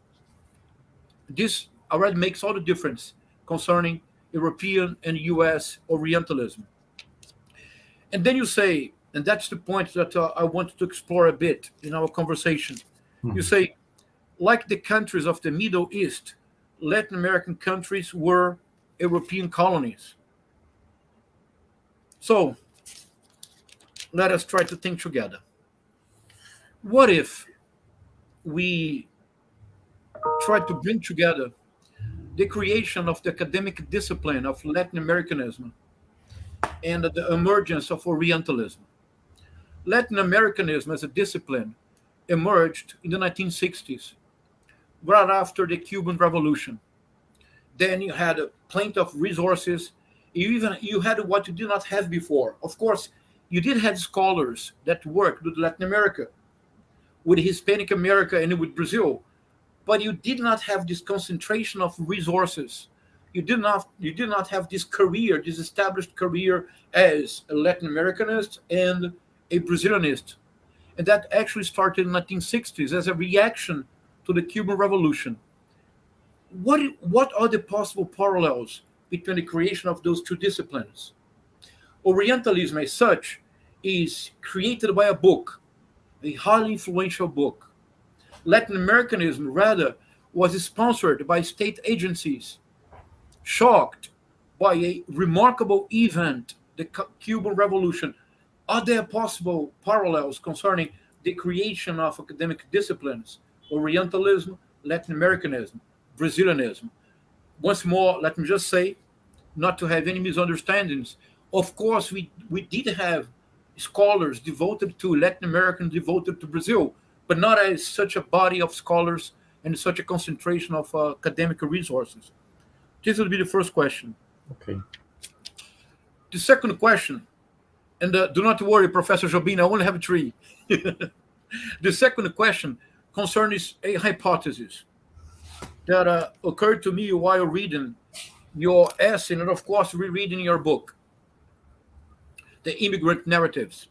This already makes all the difference concerning European and US Orientalism. And then you say, and that's the point that I wanted to explore a bit in our conversation. Mm-hmm. You say, like the countries of the Middle East, Latin American countries were European colonies. So, let us try to think together. What if we try to bring together the creation of the academic discipline of Latin Americanism and the emergence of Orientalism? Latin Americanism as a discipline emerged in the 1960s, right after the Cuban Revolution. Then you had plenty of resources. You had what you did not have before. Of course, you did have scholars that worked with Latin America, with Hispanic America, and with Brazil, but you did not have this concentration of resources. You did not have this career, this established career as a Latin Americanist and a Brazilianist. And that actually started in the 1960s as a reaction to the Cuban Revolution. What are the possible parallels between the creation of those 2 disciplines? Orientalism as such is created by a book, a highly influential book. Latin Americanism, rather, was sponsored by state agencies, shocked by a remarkable event, the Cuban Revolution. Are there possible parallels concerning the creation of academic disciplines? Orientalism, Latin Americanism, Brazilianism. Once more, let me just say, not to have any misunderstandings, of course, we did have scholars devoted to Latin America and devoted to Brazil, but not as such a body of scholars and such a concentration of academic resources. This will be the first question. Okay. The second question, and do not worry, Professor Jobim, I only have 3. The second question concerns a hypothesis that occurred to me while reading your essay and, of course, rereading your book, The Immigrant Narratives.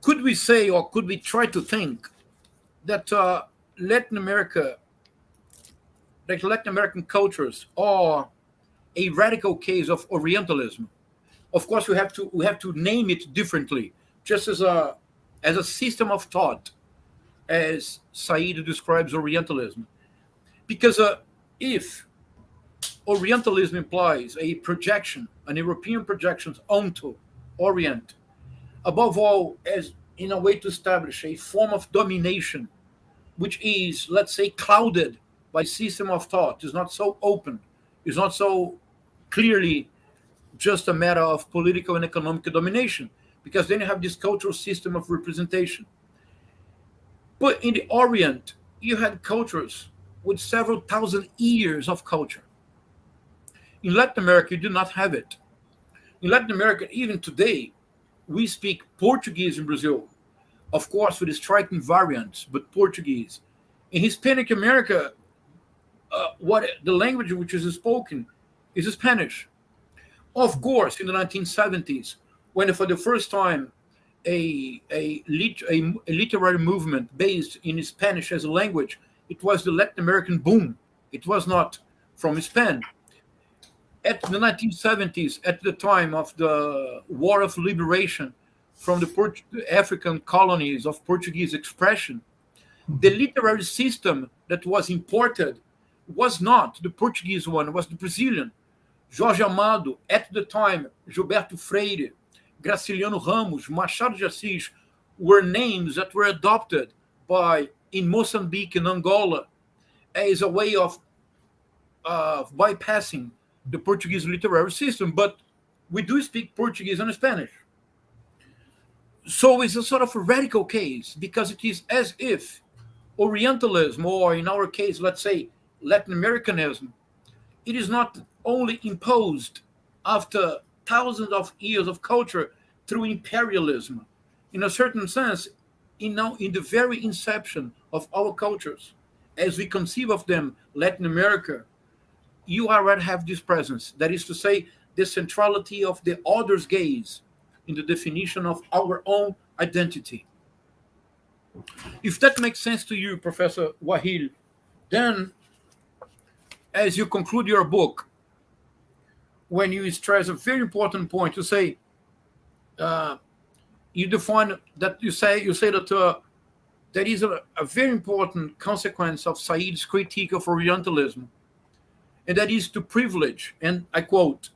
Could we say, or could we try to think, that Latin American cultures are a radical case of Orientalism? Of course, we have to name it differently, just as a system of thought, as Said describes Orientalism. Because if Orientalism implies a projection, an European projection onto Orient, above all, as in a way to establish a form of domination, which is, let's say, clouded by system of thought, is not so open, is not so clearly just a matter of political and economic domination, because then you have this cultural system of representation. But in the Orient, you had cultures with several thousand years of culture. In Latin America, you do not have it. In Latin America, even today, we speak Portuguese in Brazil, of course, with striking variants, but Portuguese. In Hispanic America, the language which is spoken is Spanish. Of course, in the 1970s, when for the first time a literary movement based in Spanish as a language, it was the Latin American boom. It was not from Spain. At the 1970s, at the time of the War of Liberation from the African colonies of Portuguese expression, the literary system that was imported was not the Portuguese one, it was the Brazilian. Jorge Amado, at the time, Gilberto Freire, Graciliano Ramos, Machado de Assis were names that were adopted in Mozambique and Angola as a way of bypassing the Portuguese literary system. But we do speak Portuguese and Spanish. So it's a sort of a radical case, because it is as if Orientalism, or in our case, let's say Latin Americanism, it is not only imposed after thousands of years of culture through imperialism. In a certain sense, in the very inception of our cultures, as we conceive of them, Latin America, you already have this presence. That is to say, the centrality of the other's gaze in the definition of our own identity. If that makes sense to you, Professor Waïl, then as you conclude your book, when you stress a very important point, you say, you define that you say that there is a very important consequence of Said's critique of Orientalism, and that is to privilege, and I quote,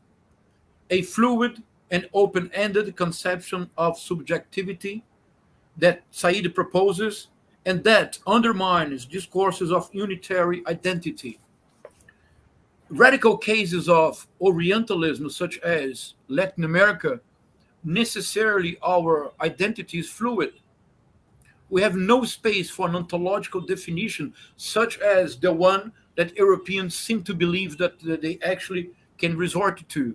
a fluid and open-ended conception of subjectivity that Said proposes, and that undermines discourses of unitary identity. Radical cases of Orientalism, such as Latin America, necessarily our identity is fluid. We have no space for an ontological definition, such as the one that Europeans seem to believe that they actually can resort to.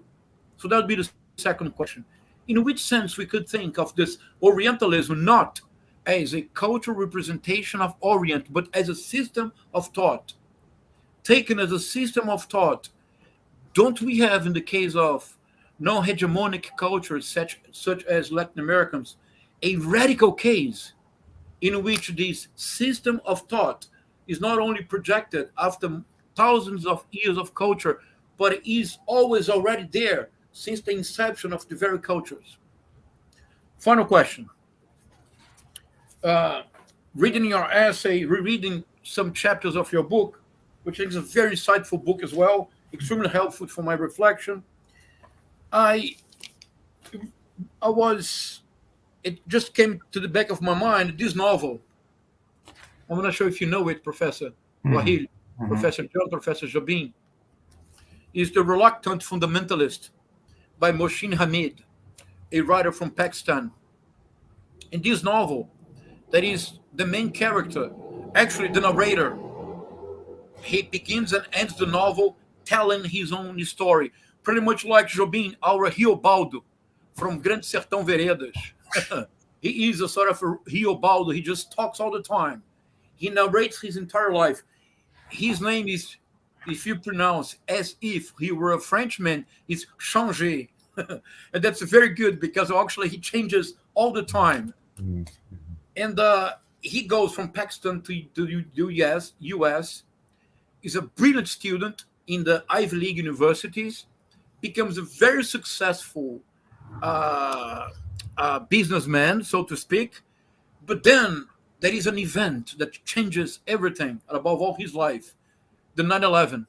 So that would be the second question. In which sense we could think of this Orientalism not as a cultural representation of Orient, but as a system of thought? Taken as a system of thought, don't we have, in the case of non-hegemonic cultures such as Latin Americans, a radical case in which this system of thought is not only projected after thousands of years of culture, but is always already there since the inception of the very cultures? Final question. Reading your essay, rereading some chapters of your book, which is a very insightful book as well, extremely helpful for my reflection. It just came to the back of my mind, this novel. I'm not sure if you know it, Professor Waïl, Professor John, Professor Jobim, is The Reluctant Fundamentalist by Mohsin Hamid, a writer from Pakistan. In this novel, that is the main character, actually the narrator, he begins and ends the novel telling his own story, pretty much like Jobim, our Riobaldo from Grande Sertão Veredas. He is a sort of a Riobaldo. He just talks all the time. He narrates his entire life. His name is, if you pronounce as if he were a Frenchman, is Changé. And that's very good because actually he changes all the time. And he goes from Pakistan to US. He's a brilliant student in the Ivy League universities, becomes a very successful businessman, so to speak. But then there is an event that changes everything, above all his life, the 9/11.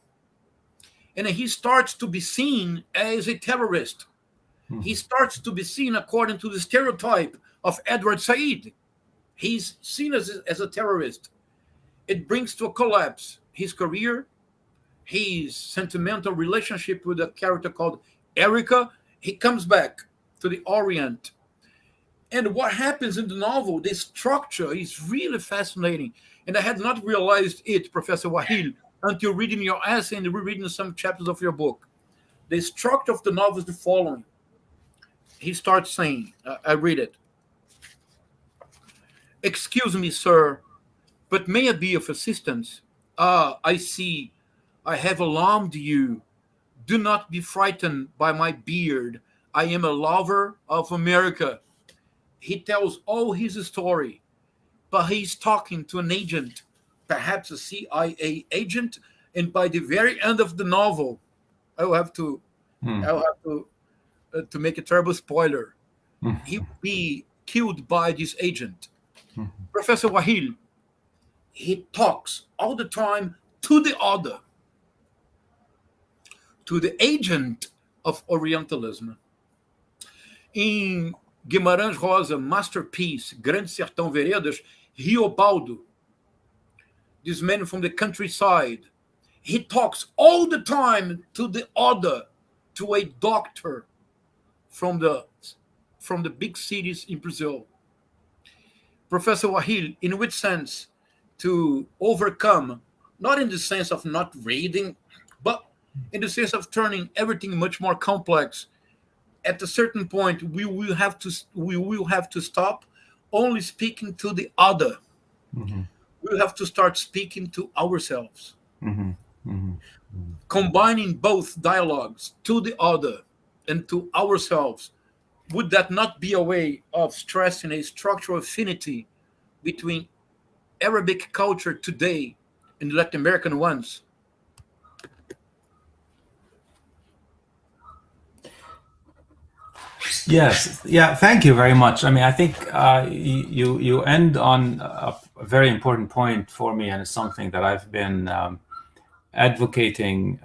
And he starts to be seen as a terrorist. He starts to be seen according to the stereotype of Edward Said. He's seen as a terrorist. It brings to a collapse his career, his sentimental relationship with a character called Erica. He comes back to the Orient. And what happens in the novel, the structure is really fascinating. And I had not realized it, Professor Waïl, until reading your essay and rereading some chapters of your book. The structure of the novel is the following. He starts saying, I read it. "Excuse me, sir, but may I be of assistance? I see. I have alarmed you. Do not be frightened by my beard. I am a lover of America." He tells all his story, but he's talking to an agent, perhaps a CIA agent, and by the very end of the novel, I will have to make a terrible spoiler. He will be killed by this agent. Professor Waïl, he talks all the time to the other, to the agent of Orientalism. In Guimarães Rosa, masterpiece, Grande Sertão Veredas, Riobaldo, this man from the countryside, he talks all the time to the other, to a doctor from the big cities in Brazil. Professor Waïl, in which sense to overcome, not in the sense of not reading, but in the sense of turning everything much more complex. At a certain point, we will have to stop only speaking to the other. We'll have to start speaking to ourselves. Combining both dialogues, to the other and to ourselves. Would that not be a way of stressing a structural affinity between Arabic culture today and Latin American ones? Yes. Yeah. Thank you very much. I mean, I think you end on a very important point for me, and it's something that I've been advocating,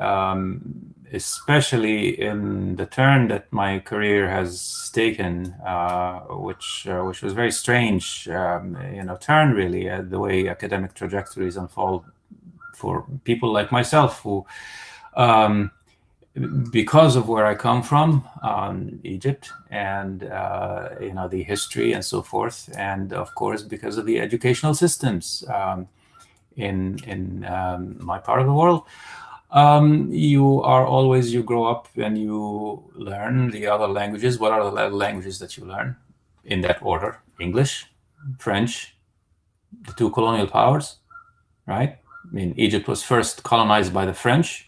especially in the turn that my career has taken, which was very strange, turn really, the way academic trajectories unfold for people like myself who. Because of where I come from, Egypt, and the history and so forth, and of course because of the educational systems in my part of the world, you grow up and you learn the other languages. What are the languages that you learn? In that order: English, French, the two colonial powers, right? I mean, Egypt was first colonized by the French,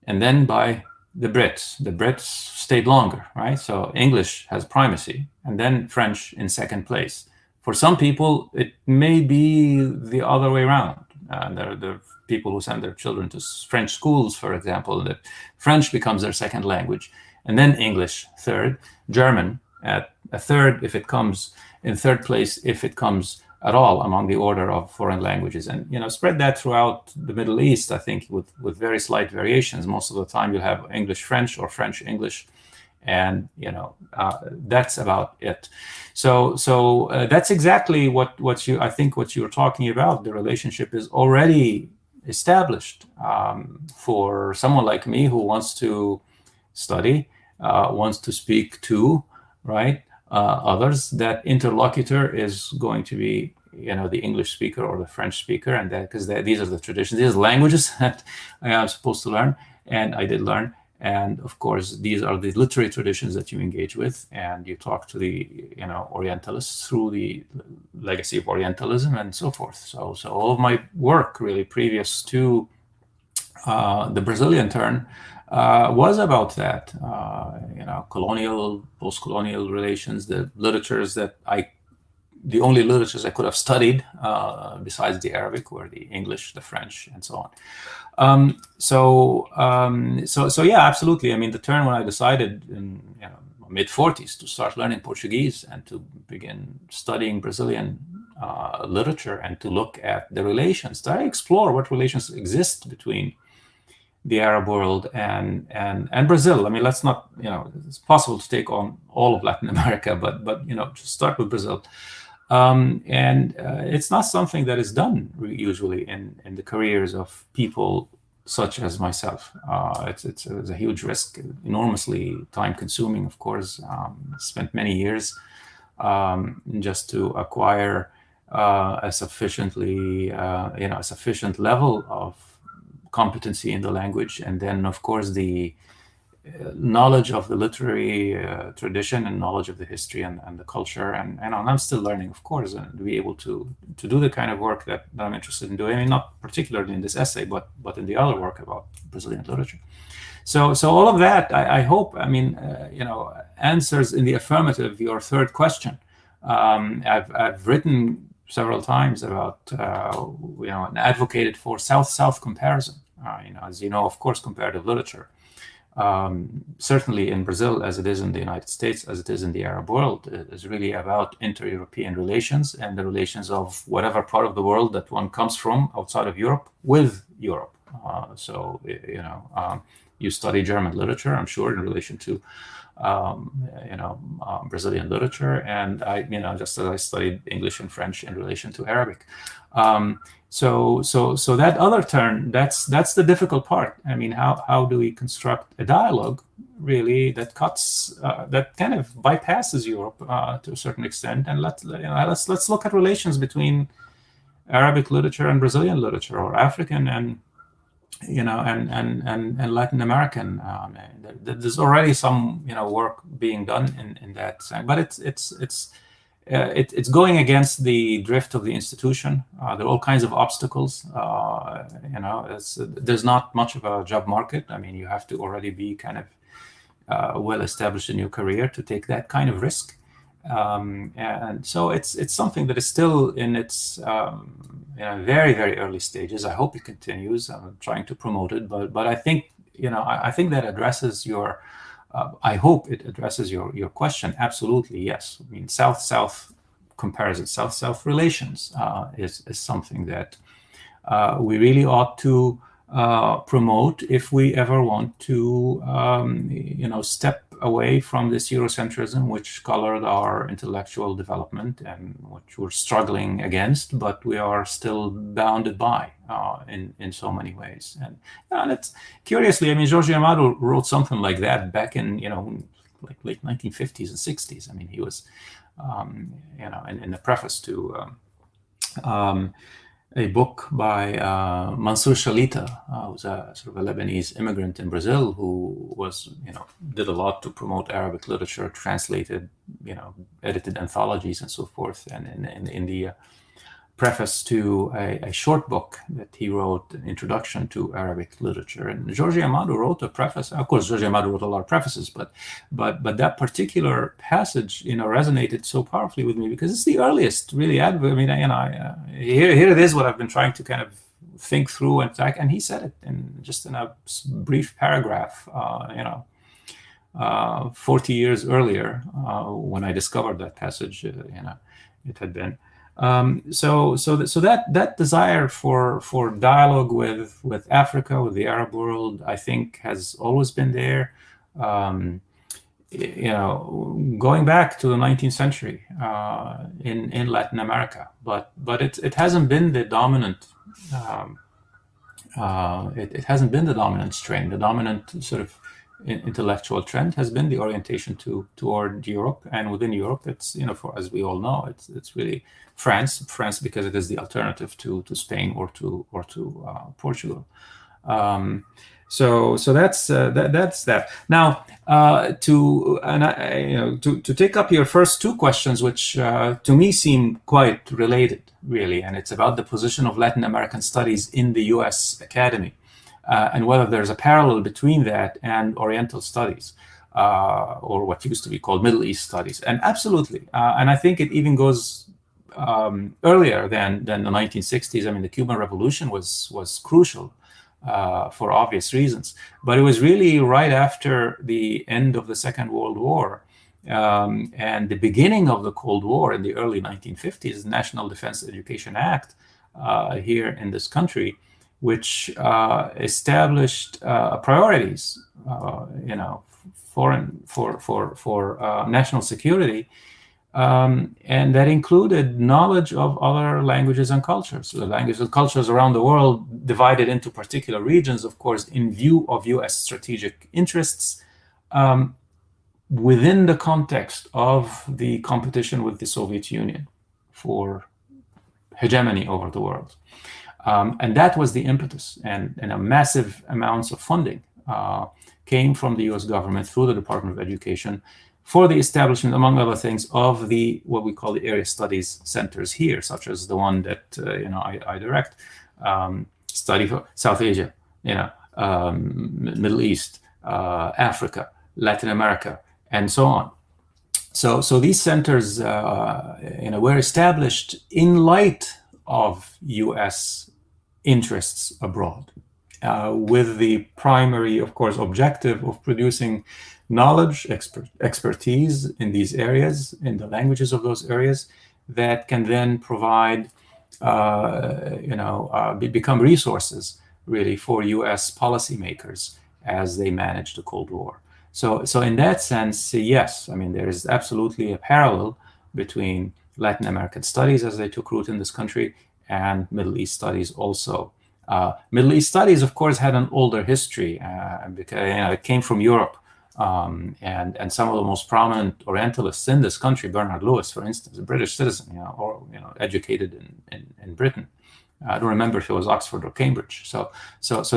and then by the Brits. The Brits stayed longer, right? So English has primacy, and then French in second place. For some people, it may be the other way around. There are people who send their children to French schools, for example, that French becomes their second language, and then English third, German at a third if it comes in third place, if it comes at all among the order of foreign languages, and spread that throughout the Middle East. I think with very slight variations. Most of the time you'll have English French or French English, and that's about it. So that's exactly what you're talking about. The relationship is already established for someone like me who wants to study, wants to speak to, right? Others. That interlocutor is going to be, the English speaker or the French speaker, and that because these are the traditions, these are the languages that I am supposed to learn, and I did learn, And of course, these are the literary traditions that you engage with, and you talk to the Orientalists through the legacy of Orientalism and so forth. So all of my work really previous to the Brazilian turn was about that. Colonial, post-colonial relations, the only literatures I could have studied besides the Arabic were the English, the French, and so on. So yeah, absolutely. I mean, the turn when I decided in mid-40s to start learning Portuguese and to begin studying Brazilian literature and to look at the relations, to explore what relations exist between the Arab world and Brazil. I mean, let's not, it's possible to take on all of Latin America, but just start with Brazil. And it's not something that is done usually in the careers of people such as myself. It's a huge risk, enormously time-consuming, of course. Spent many years just to acquire a sufficient level of competency in the language, and then, of course, the knowledge of the literary tradition and knowledge of the history and the culture, and I'm still learning, of course, and to be able to do the kind of work that I'm interested in doing. I mean, not particularly in this essay, but in the other work about Brazilian literature. So all of that, I hope, answers in the affirmative your third question. I've written several times about and advocated for South-South comparison. As you know, of course, comparative literature. Certainly in Brazil, as it is in the United States, as it is in the Arab world, is really about inter-European relations and the relations of whatever part of the world that one comes from outside of Europe with Europe. You study German literature, I'm sure, in relation to Brazilian literature, and just as I studied English and French in relation to Arabic. So that other turn, that's the difficult part. I mean, how do we construct a dialogue really that that kind of bypasses Europe to a certain extent, and let's look at relations between Arabic literature and Brazilian literature, or African and Latin American. There's already some work being done in that sense, but it's going against the drift of the institution. There are all kinds of obstacles. There's not much of a job market. I mean, you have to already be kind of well established in your career to take that kind of risk. And so it's something that is still in its very, very early stages. I hope it continues. I'm trying to promote it, but I think I think that addresses your. I hope it addresses your question. Absolutely, yes. I mean, South-South comparison, South-South relations is something that we really ought to promote if we ever want to, step away from this Eurocentrism, which colored our intellectual development and which we're struggling against, but we are still bounded by in so many ways. And it's curiously, I mean, Jorge Amado wrote something like that back in, like late 1950s and 60s. I mean, he was, in the preface to a book by Mansour Shalita, who's a sort of a Lebanese immigrant in Brazil who was, did a lot to promote Arabic literature, translated, edited anthologies and so forth. And in the preface to a short book that he wrote, an introduction to Arabic literature. And Jorge Amado wrote a preface. Of course, Jorge Amado wrote a lot of prefaces, but that particular passage, resonated so powerfully with me because it's the earliest really. I mean, here it is what I've been trying to kind of think through and he said it in a brief paragraph. 40 years earlier, when I discovered that passage, it had been. So that desire for dialogue with Africa, with the Arab world, I think has always been there. Going back to the 19th century in Latin America, but it hasn't been the dominant. It hasn't been the dominant strain. The dominant sort of intellectual trend has been the orientation toward Europe, and within Europe, it's as we all know, it's really France because it is the alternative to Spain or to Portugal. So that's that. Now, to take up your first two questions, which to me seem quite related, really, and it's about the position of Latin American studies in the U.S. Academy, and whether there's a parallel between that and Oriental studies, or what used to be called Middle East studies. And absolutely, and I think it even goes earlier than the 1960s. I mean, the Cuban Revolution was crucial. For obvious reasons, but it was really right after the end of the Second World War and the beginning of the Cold War in the early 1950s, the National Defense Education Act here in this country, which established priorities, for national security. And that included knowledge of other languages and cultures. So the languages and cultures around the world divided into particular regions, of course, in view of U.S. strategic interests within the context of the competition with the Soviet Union for hegemony over the world. And that was the impetus, and a massive amounts of funding came from the U.S. government through the Department of Education for the establishment, among other things, of the what we call the area studies centers here, such as the one that I direct, study for South Asia, Middle East, Africa, Latin America, and so on. So these centers, were established in light of U.S. interests abroad, with the primary, of course, objective of producing knowledge, expertise in these areas, in the languages of those areas, that can then provide, become resources really for U.S. policymakers as they manage the Cold War. So in that sense, yes, I mean, there is absolutely a parallel between Latin American studies as they took root in this country and Middle East studies also. Middle East studies, of course, had an older history because it came from Europe. And some of the most prominent Orientalists in this country, Bernard Lewis, for instance, a British citizen, educated in Britain. I don't remember if it was Oxford or Cambridge. So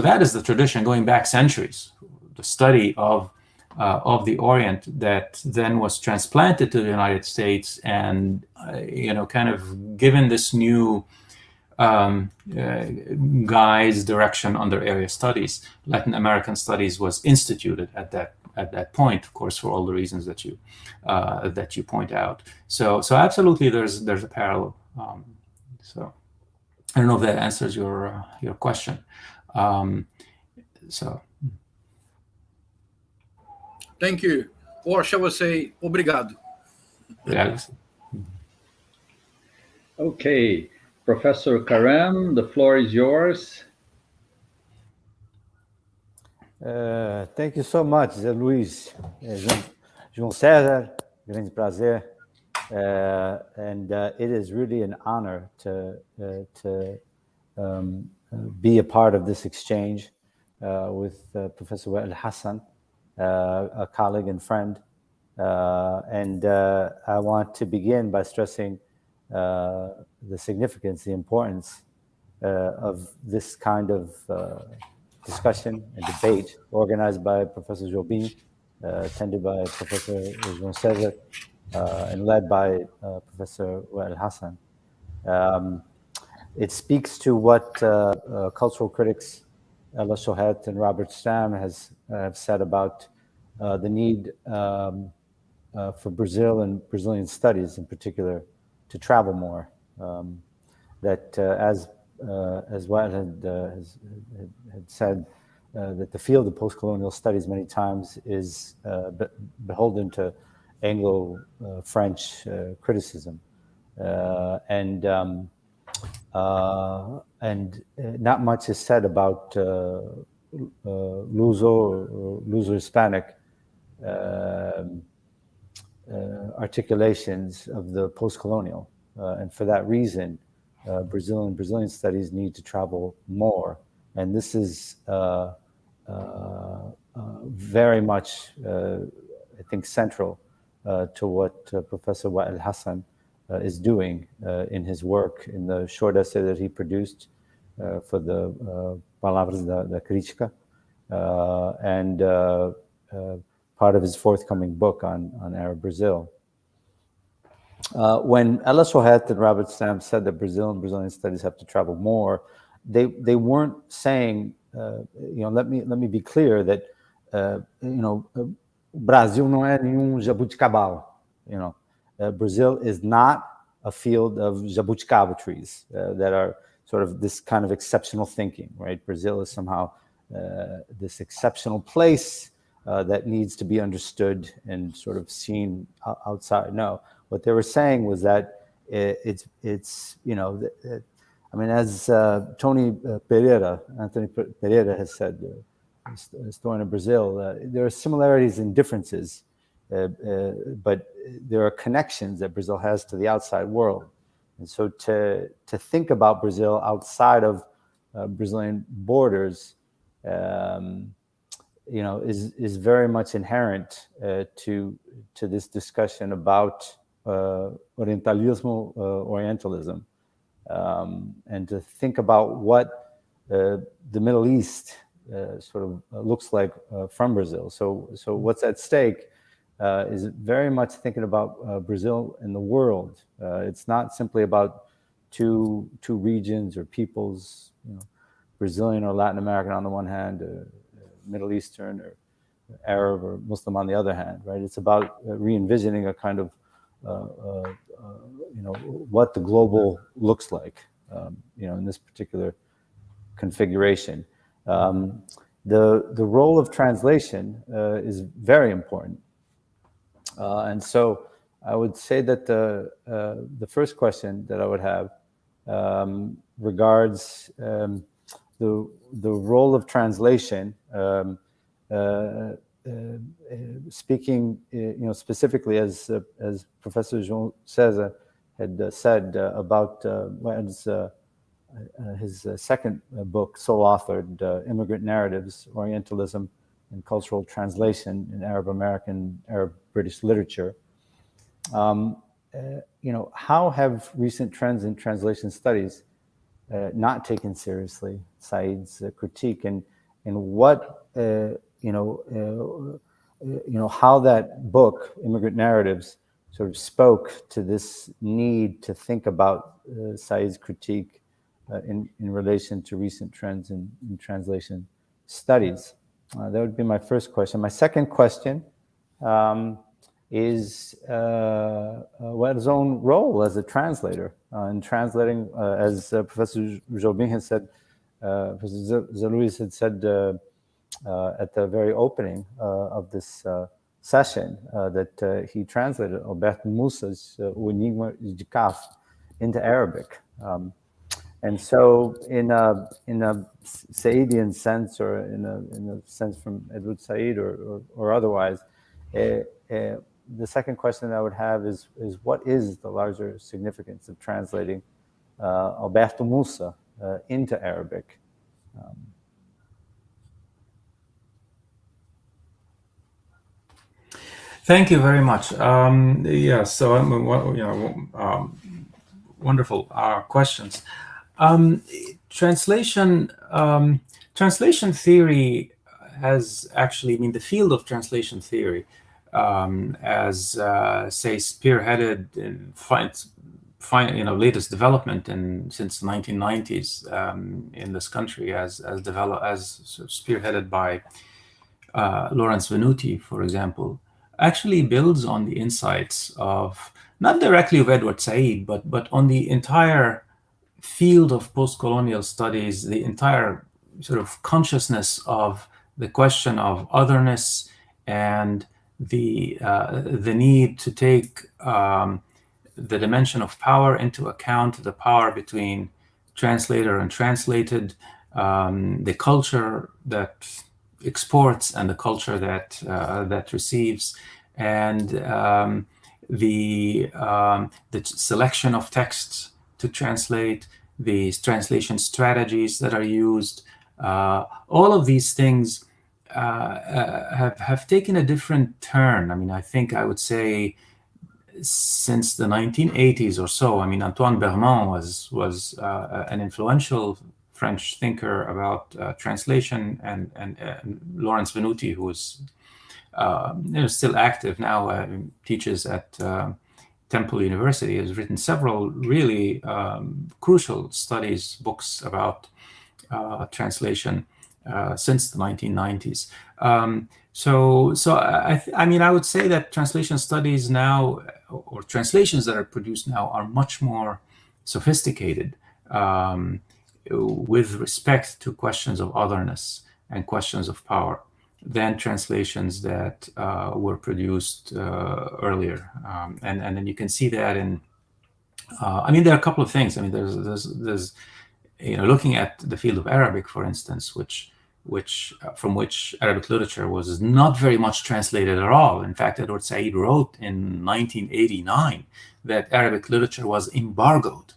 that is the tradition going back centuries, the study of the Orient that then was transplanted to the United States and kind of given this new guise, direction under area studies. Latin American studies was instituted at that point, of course, for all the reasons that you point out. So absolutely, there's a parallel. So I don't know if that answers your question. Thank you. Or shall we say, obrigado? Yeah. Okay, Professor Karam, the floor is yours. Thank you so much, Luís. João Cezar, grande prazer. And it is really an honor to be a part of this exchange with Professor Waïl Hassan, a colleague and friend. And I want to begin by stressing the significance, the importance of this kind of discussion and debate organized by Professor Jobim, attended by Professor João Cezar, and led by Professor Waïl Hassan. It speaks to what cultural critics Ella Shohet and Robert Stam have said about the need for Brazil and Brazilian studies in particular to travel more. That as Waïl had said, that the field of post-colonial studies many times is beholden to Anglo-French criticism, and not much is said about Luso-Hispanic articulations of the post-colonial, and for that reason, Brazilian studies need to travel more, and this is very much, I think, central to what Professor Waïl Hassan is doing in his work, in the short essay that he produced for the Palavras da Crítica, and part of his forthcoming book on Arab Brazil. When Ella Sohet and Robert Stamp said that Brazil and Brazilian studies have to travel more, they weren't saying, let me be clear that, Brasil não é nenhum jabuticabal. Brazil is not a field of jabuticaba trees that are sort of this kind of exceptional thinking, right? Brazil is somehow this exceptional place that needs to be understood and sort of seen outside. No, what they were saying was that it's as Anthony Pereira has said, historian of Brazil, there are similarities and differences, but there are connections that Brazil has to the outside world. And so to think about Brazil outside of Brazilian borders, is very much inherent to this discussion about Orientalismo, Orientalism, and to think about what the Middle East sort of looks like from Brazil. So what's at stake is very much thinking about Brazil in the world. It's not simply about two regions or peoples, Brazilian or Latin American on the one hand, Middle Eastern or Arab or Muslim on the other hand, right? It's about re-envisioning a kind of, what the global looks like, in this particular configuration. The role of translation is very important. And so I would say that the first question that I would have regards the role of translation, speaking, specifically as Professor João Cezar had said about his second book, sole-authored, Immigrant Narratives, Orientalism and Cultural Translation in Arab American, Arab British Literature. How have recent trends in translation studies not taken seriously Said's critique, and what how that book, Immigrant Narratives, sort of spoke to this need to think about Said's critique in relation to recent trends in translation studies. That would be my first question. My second question is what his own role as a translator in translating, as Professor Jobim has said, Professor Luís had said at the very opening of this session that he translated Alberto Mussa's O Enigma de Kaf into Arabic. And so in a Saidian sense, or in a sense from Edward Said or otherwise, the second question I would have is what is the larger significance of translating Alberto Mussa into Arabic? Thank you very much. Wonderful questions. Translation theory has actually, the field of translation theory, as say spearheaded in latest development since the 1990s in this country, as spearheaded by Lawrence Venuti, for example, actually builds on the insights of, not directly of Edward Said, but on the entire field of post-colonial studies, the entire sort of consciousness of the question of otherness and the need to take the dimension of power into account, the power between translator and translated, the culture that exports and the culture that receives, and the selection of texts to translate, the translation strategies that are used. All of these things have taken a different turn. I think I would say since the 1980s or so. Antoine Bermond was an influential French thinker about translation, and Lawrence Venuti, who is still active now, teaches at Temple University, has written several really crucial books about translation since the 1990s. I would say that translation studies now, or translations that are produced now, are much more sophisticated with respect to questions of otherness and questions of power than translations that were produced earlier. And then you can see that in, there are a couple of things. There's looking at the field of Arabic, for instance, from which Arabic literature was not very much translated at all. In fact, Edward Said wrote in 1989 that Arabic literature was embargoed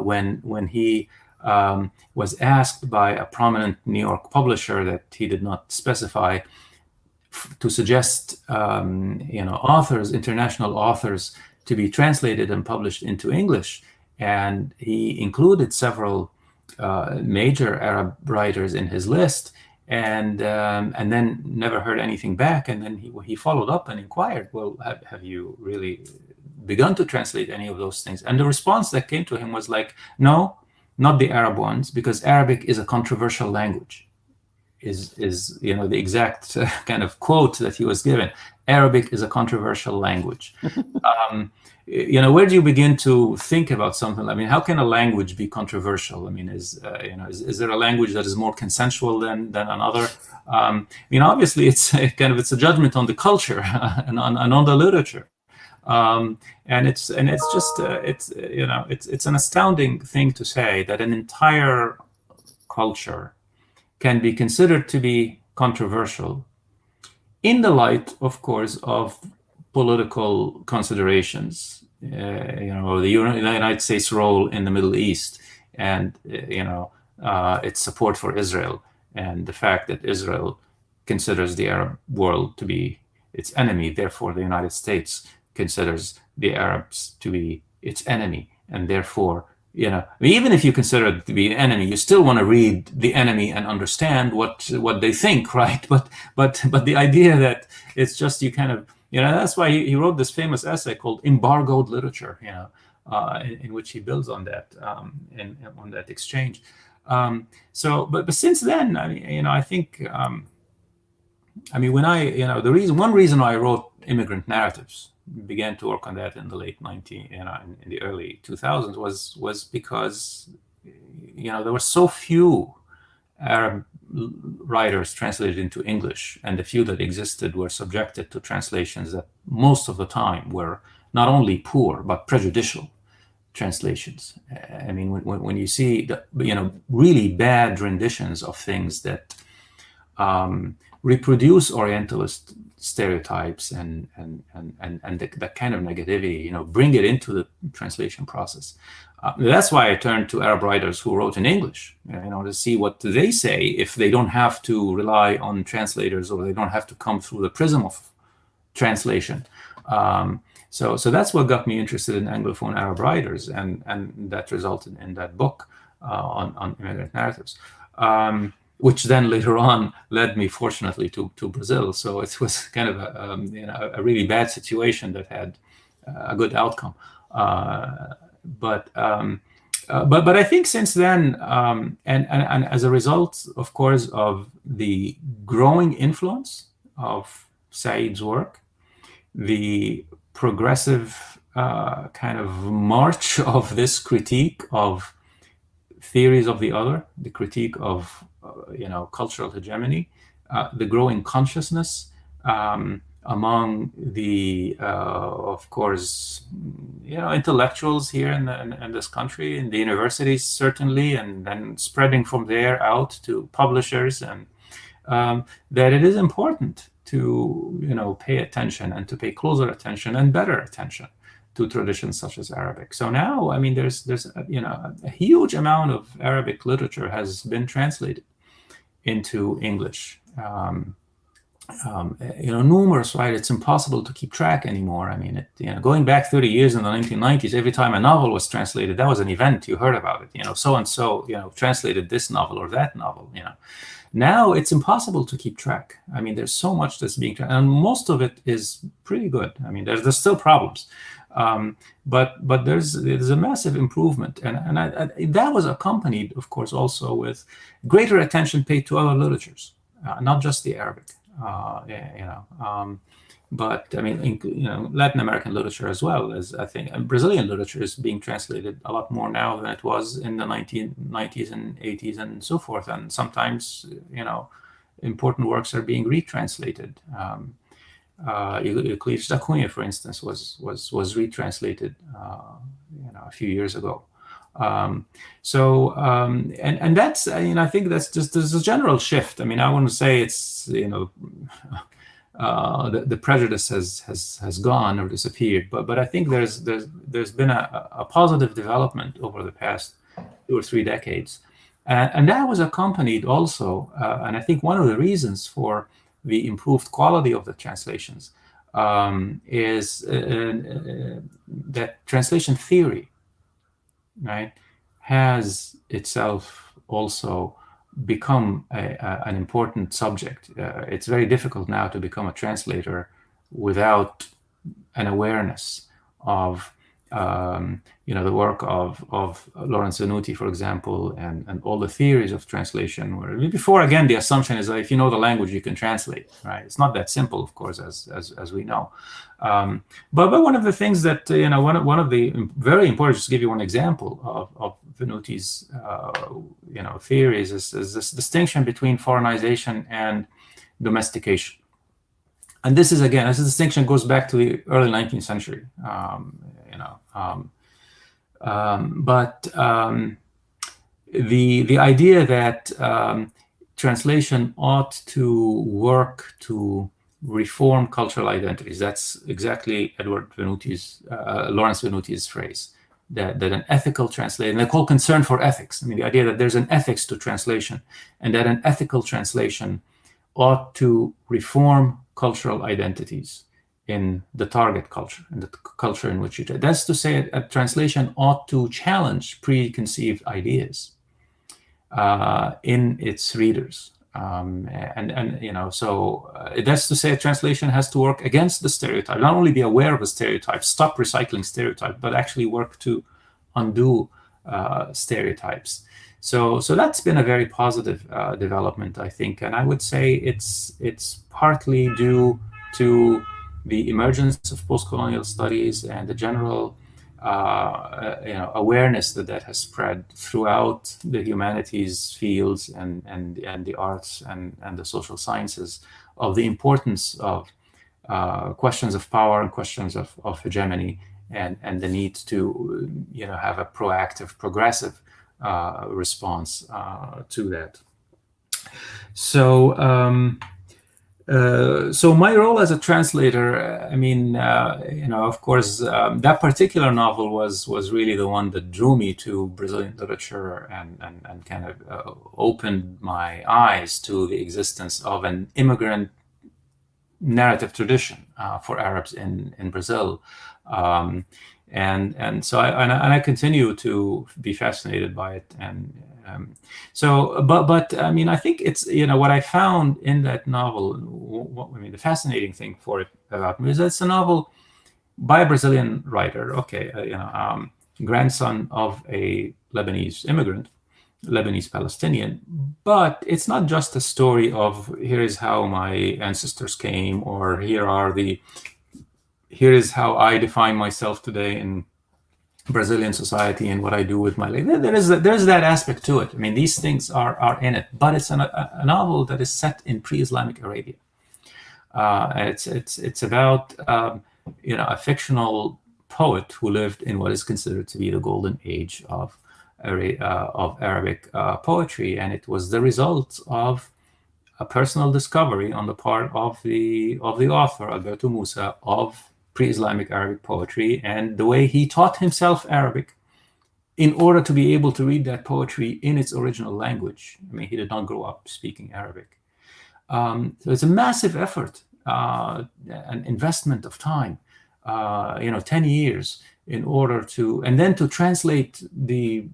when he was asked by a prominent New York publisher that he did not specify to suggest international authors to be translated and published into English. And he included several major Arab writers in his list, and then never heard anything back. And then he followed up and inquired, well, have you really begun to translate any of those things? And the response that came to him was like, no, not the Arab ones, because Arabic is a controversial language, is the exact kind of quote that he was given. Arabic is a controversial language. Where do you begin to think about something? How can a language be controversial? Is there a language that is more consensual than another? Obviously, it's a judgment on the culture and on the literature. And it's an astounding thing to say that an entire culture can be considered to be controversial in the light, of course, of political considerations, the United States role in the Middle East, and its support for Israel, and the fact that Israel considers the Arab world to be its enemy. Therefore, the United States considers the Arabs to be its enemy, and therefore, even if you consider it to be an enemy, you still want to read the enemy and understand what they think, right? But the idea that it's just that's why he wrote this famous essay called "Embargoed Literature," in which he builds on that on that exchange. But since then, I think one reason why I wrote Immigrant Narratives, began to work on that in the late in the early 2000s was because there were so few Arab writers translated into English, and the few that existed were subjected to translations that most of the time were not only poor but prejudicial translations. When you see really bad renditions of things that reproduce Orientalist stereotypes and that kind of negativity, bring it into the translation process. That's why I turned to Arab writers who wrote in English, to see what they say if they don't have to rely on translators, or they don't have to come through the prism of translation. So that's what got me interested in Anglophone Arab writers, and that resulted in that book on immigrant narratives. Which then later on led me, fortunately, to Brazil. So it was kind of a really bad situation that had a good outcome. But I think since then, and as a result, of course, of the growing influence of Said's work, the progressive kind of march of this critique of theories of the other, the critique of cultural hegemony, the growing consciousness among the, of course, intellectuals here in this country, in the universities certainly, and then spreading from there out to publishers, and that it is important to pay attention, and to pay closer attention and better attention to traditions such as Arabic. So now, there's a huge amount of Arabic literature has been translated into English. numerous, right? It's impossible to keep track anymore. I mean, going back 30 years in the 1990s, every time a novel was translated, that was an event. You heard about it. So and so, translated this novel or that novel. Now it's impossible to keep track. I mean, there's so much that's being and most of it is pretty good. I mean, there's still problems, but there's a massive improvement, and that was accompanied, of course, also with greater attention paid to other literatures, not just the Arabic. But I mean, Latin American literature as well as, I think, Brazilian literature is being translated a lot more now than it was in the 1990s and 80s and so forth. And sometimes, important works are being retranslated. Euclides da Cunha, for instance, was retranslated, a few years ago. And that's, I think that's just, there's a general shift. I mean, I wouldn't say it's, the prejudice has gone or disappeared, but I think there's been a positive development over the past 2 or 3 decades, and that was accompanied also, and I think one of the reasons for the improved quality of the translations is that translation theory, right, has itself also become an important subject. It's very difficult now to become a translator without an awareness of the work of Lawrence Venuti, for example, and all the theories of translation. Where before, again, the assumption is that if you know the language, you can translate. Right? It's not that simple, of course, as we know. But one of the things that one of the very important, just to give you one example of Venuti's theories is this distinction between foreignization and domestication. And this distinction goes back to the early 19th century. The idea that translation ought to work to reform cultural identities, that's exactly Lawrence Venuti's phrase, that an ethical translation, they call concern for ethics. I mean, the idea that there's an ethics to translation, and that an ethical translation ought to reform cultural identities in the target culture, in the culture in which you trade. That's to say, a translation ought to challenge preconceived ideas in its readers. So that's to say, a translation has to work against the stereotype, not only be aware of a stereotype, stop recycling stereotype, but actually work to undo stereotypes. So that's been a very positive development, I think, and I would say it's partly due to the emergence of post-colonial studies and the general awareness that has spread throughout the humanities fields and the arts and the social sciences of the importance of questions of power and questions of hegemony and the need to have a proactive, progressive response to that. So my role as a translator, I mean, of course, that particular novel was really the one that drew me to Brazilian literature and kind of opened my eyes to the existence of an immigrant narrative tradition for Arabs in Brazil. And so I continue to be fascinated by it. But I mean, I think it's, what I found in that novel, the fascinating thing for it about me is that it's a novel by a Brazilian writer, grandson of a Lebanese immigrant, Lebanese Palestinian, but it's not just a story of here is how my ancestors came, or here is how I define myself today in Brazilian society and what I do with my life. There's that aspect to it. I mean, these things are in it, but it's a novel that is set in pre-Islamic Arabia. It's about a fictional poet who lived in what is considered to be the golden age of Arabic poetry, and it was the result of a personal discovery on the part of the author Alberto Musa of pre-Islamic Arabic poetry, and the way he taught himself Arabic in order to be able to read that poetry in its original language. I mean, he did not grow up speaking Arabic. So it's a massive effort, an investment of time, 10 years in order to, and then to translate the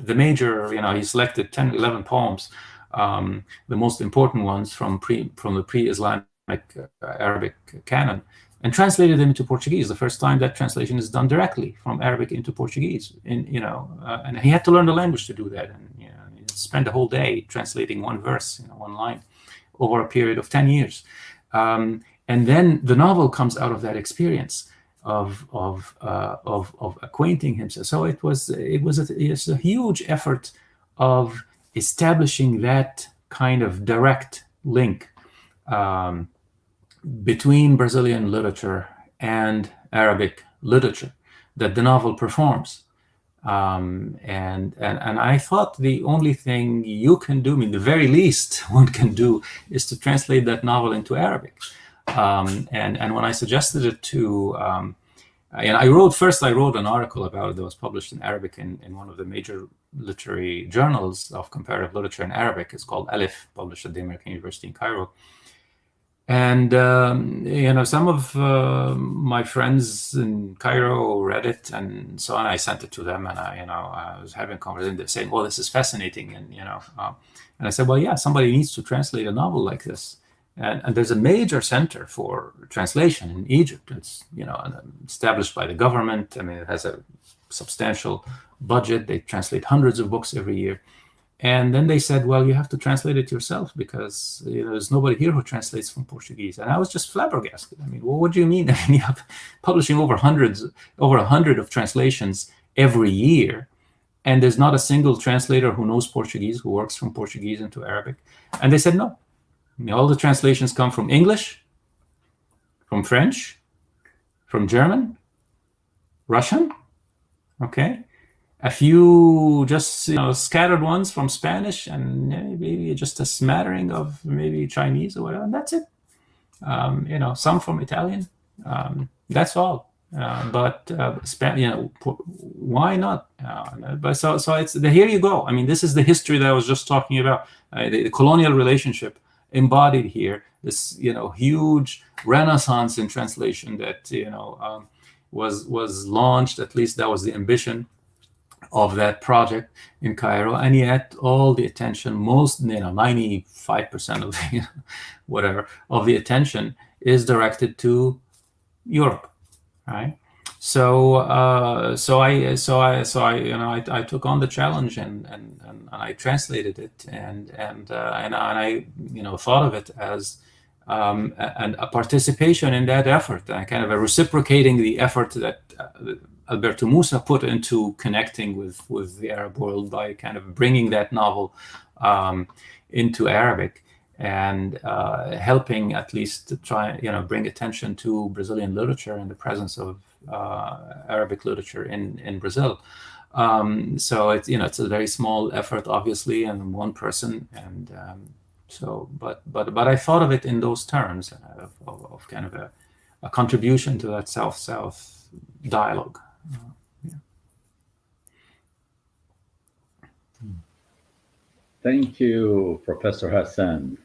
major, he selected 10, 11 poems, the most important ones from the pre-Islamic Arabic canon, and translated them into Portuguese. The first time that translation is done directly from Arabic into Portuguese, and he had to learn the language to do that, and he spent a whole day translating one verse, one line, over a period of 10 years, and then the novel comes out of that experience of acquainting himself. So it's a huge effort of establishing that kind of direct link between Brazilian literature and Arabic literature that the novel performs. And I thought the only thing you can do, the very least one can do, is to translate that novel into Arabic. And when I suggested it to, and I wrote an article about it that was published in Arabic in one of the major literary journals of comparative literature in Arabic. It's called Alif, published at the American University in Cairo. And some of my friends in Cairo read it, and so on. I sent it to them, and I was having a conversation. They're saying, "Well, this is fascinating," and I said, "Well, yeah, somebody needs to translate a novel like this." And there's a major center for translation in Egypt. It's established by the government. It has a substantial budget. They translate hundreds of books every year. And then they said, well, you have to translate it yourself because there's nobody here who translates from Portuguese. And I was just flabbergasted. Well, what do you mean? You have publishing over 100 of translations every year, and there's not a single translator who knows Portuguese, who works from Portuguese into Arabic. And they said, no. All the translations come from English, from French, from German, Russian, okay? A few just scattered ones from Spanish, and maybe just a smattering of maybe Chinese or whatever, and that's it. Some from Italian. That's all. But why not? But so it's here you go. This is the history that I was just talking about. The colonial relationship embodied here. This huge renaissance in translation that was launched. At least that was the ambition of that project in Cairo, and yet all the attention, 95% of of the attention is directed to Europe, right? So I took on the challenge and I translated it and I thought of it as a participation in that effort, and kind of a reciprocating the effort that Alberto Musa put into connecting with the Arab world by kind of bringing that novel into Arabic and helping at least to try, bring attention to Brazilian literature and the presence of Arabic literature in Brazil. So it's a very small effort, obviously, and one person, and but I thought of it in those terms of kind of a contribution to that South-South dialogue. Thank you, Professor Hassan.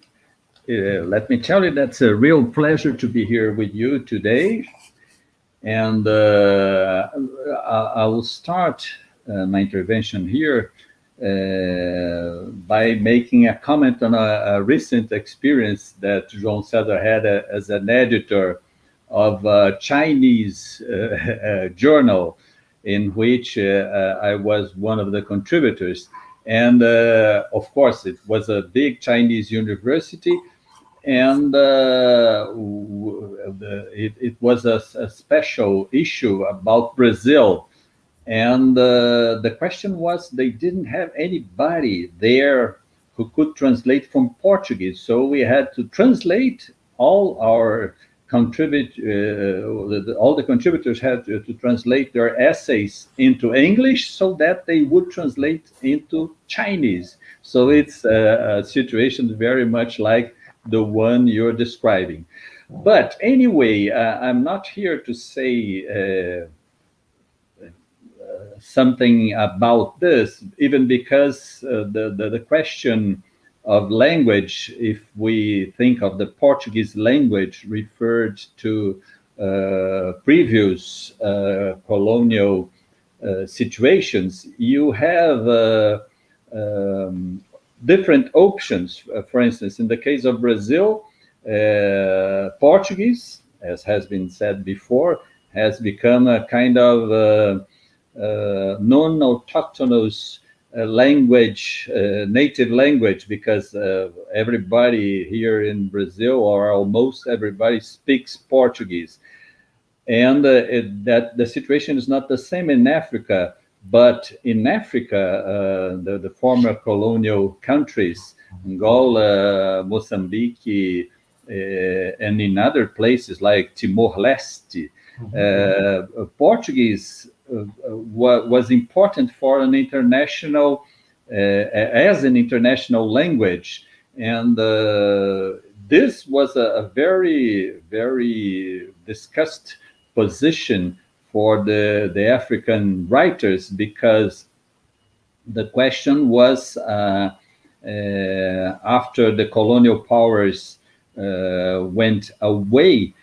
Let me tell you, that's a real pleasure to be here with you today. And I will start my intervention here by making a comment on a recent experience that João Cezar had as an editor of a Chinese journal in which I was one of the contributors. And of course, it was a big Chinese university, and it was a special issue about Brazil. And the question was, they didn't have anybody there who could translate from Portuguese. So we had to translate all our all the contributors had to translate their essays into English so that they would translate into Chinese. So it's a situation very much like the one you're describing. But anyway, I'm not here to say something about this, even because the question of language, if we think of the Portuguese language referred to previous colonial situations, you have different options. For instance, in the case of Brazil, Portuguese, as has been said before, has become a kind of non-autochthonous language, native language, because everybody here in Brazil, or almost everybody, speaks Portuguese. And that the situation is not the same in Africa, but in Africa, the former colonial countries, Angola, Mozambique, and in other places like Timor-Leste, Portuguese was important for an international, as an international language. And this was a very, very discussed position for the African writers, because the question was, after the colonial powers went away,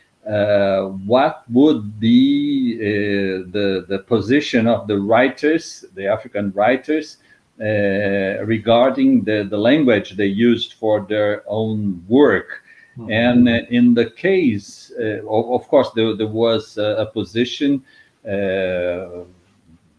what would be the position of the writers, the African writers, regarding the language they used for their own work. And in the case, of course, there was a position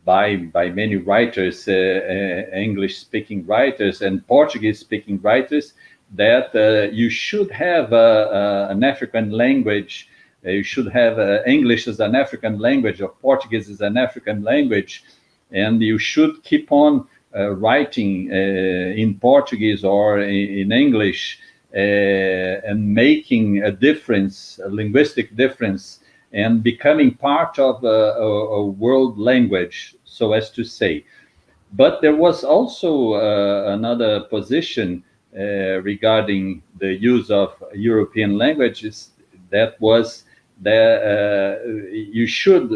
by many writers, English-speaking writers and Portuguese-speaking writers, that you should have an African language. You should have English as an African language, or Portuguese as an African language, and you should keep on writing in Portuguese or in English, and making a difference, a linguistic difference, and becoming part of a world language, so as to say. But there was also another position regarding the use of European languages, that was that you should,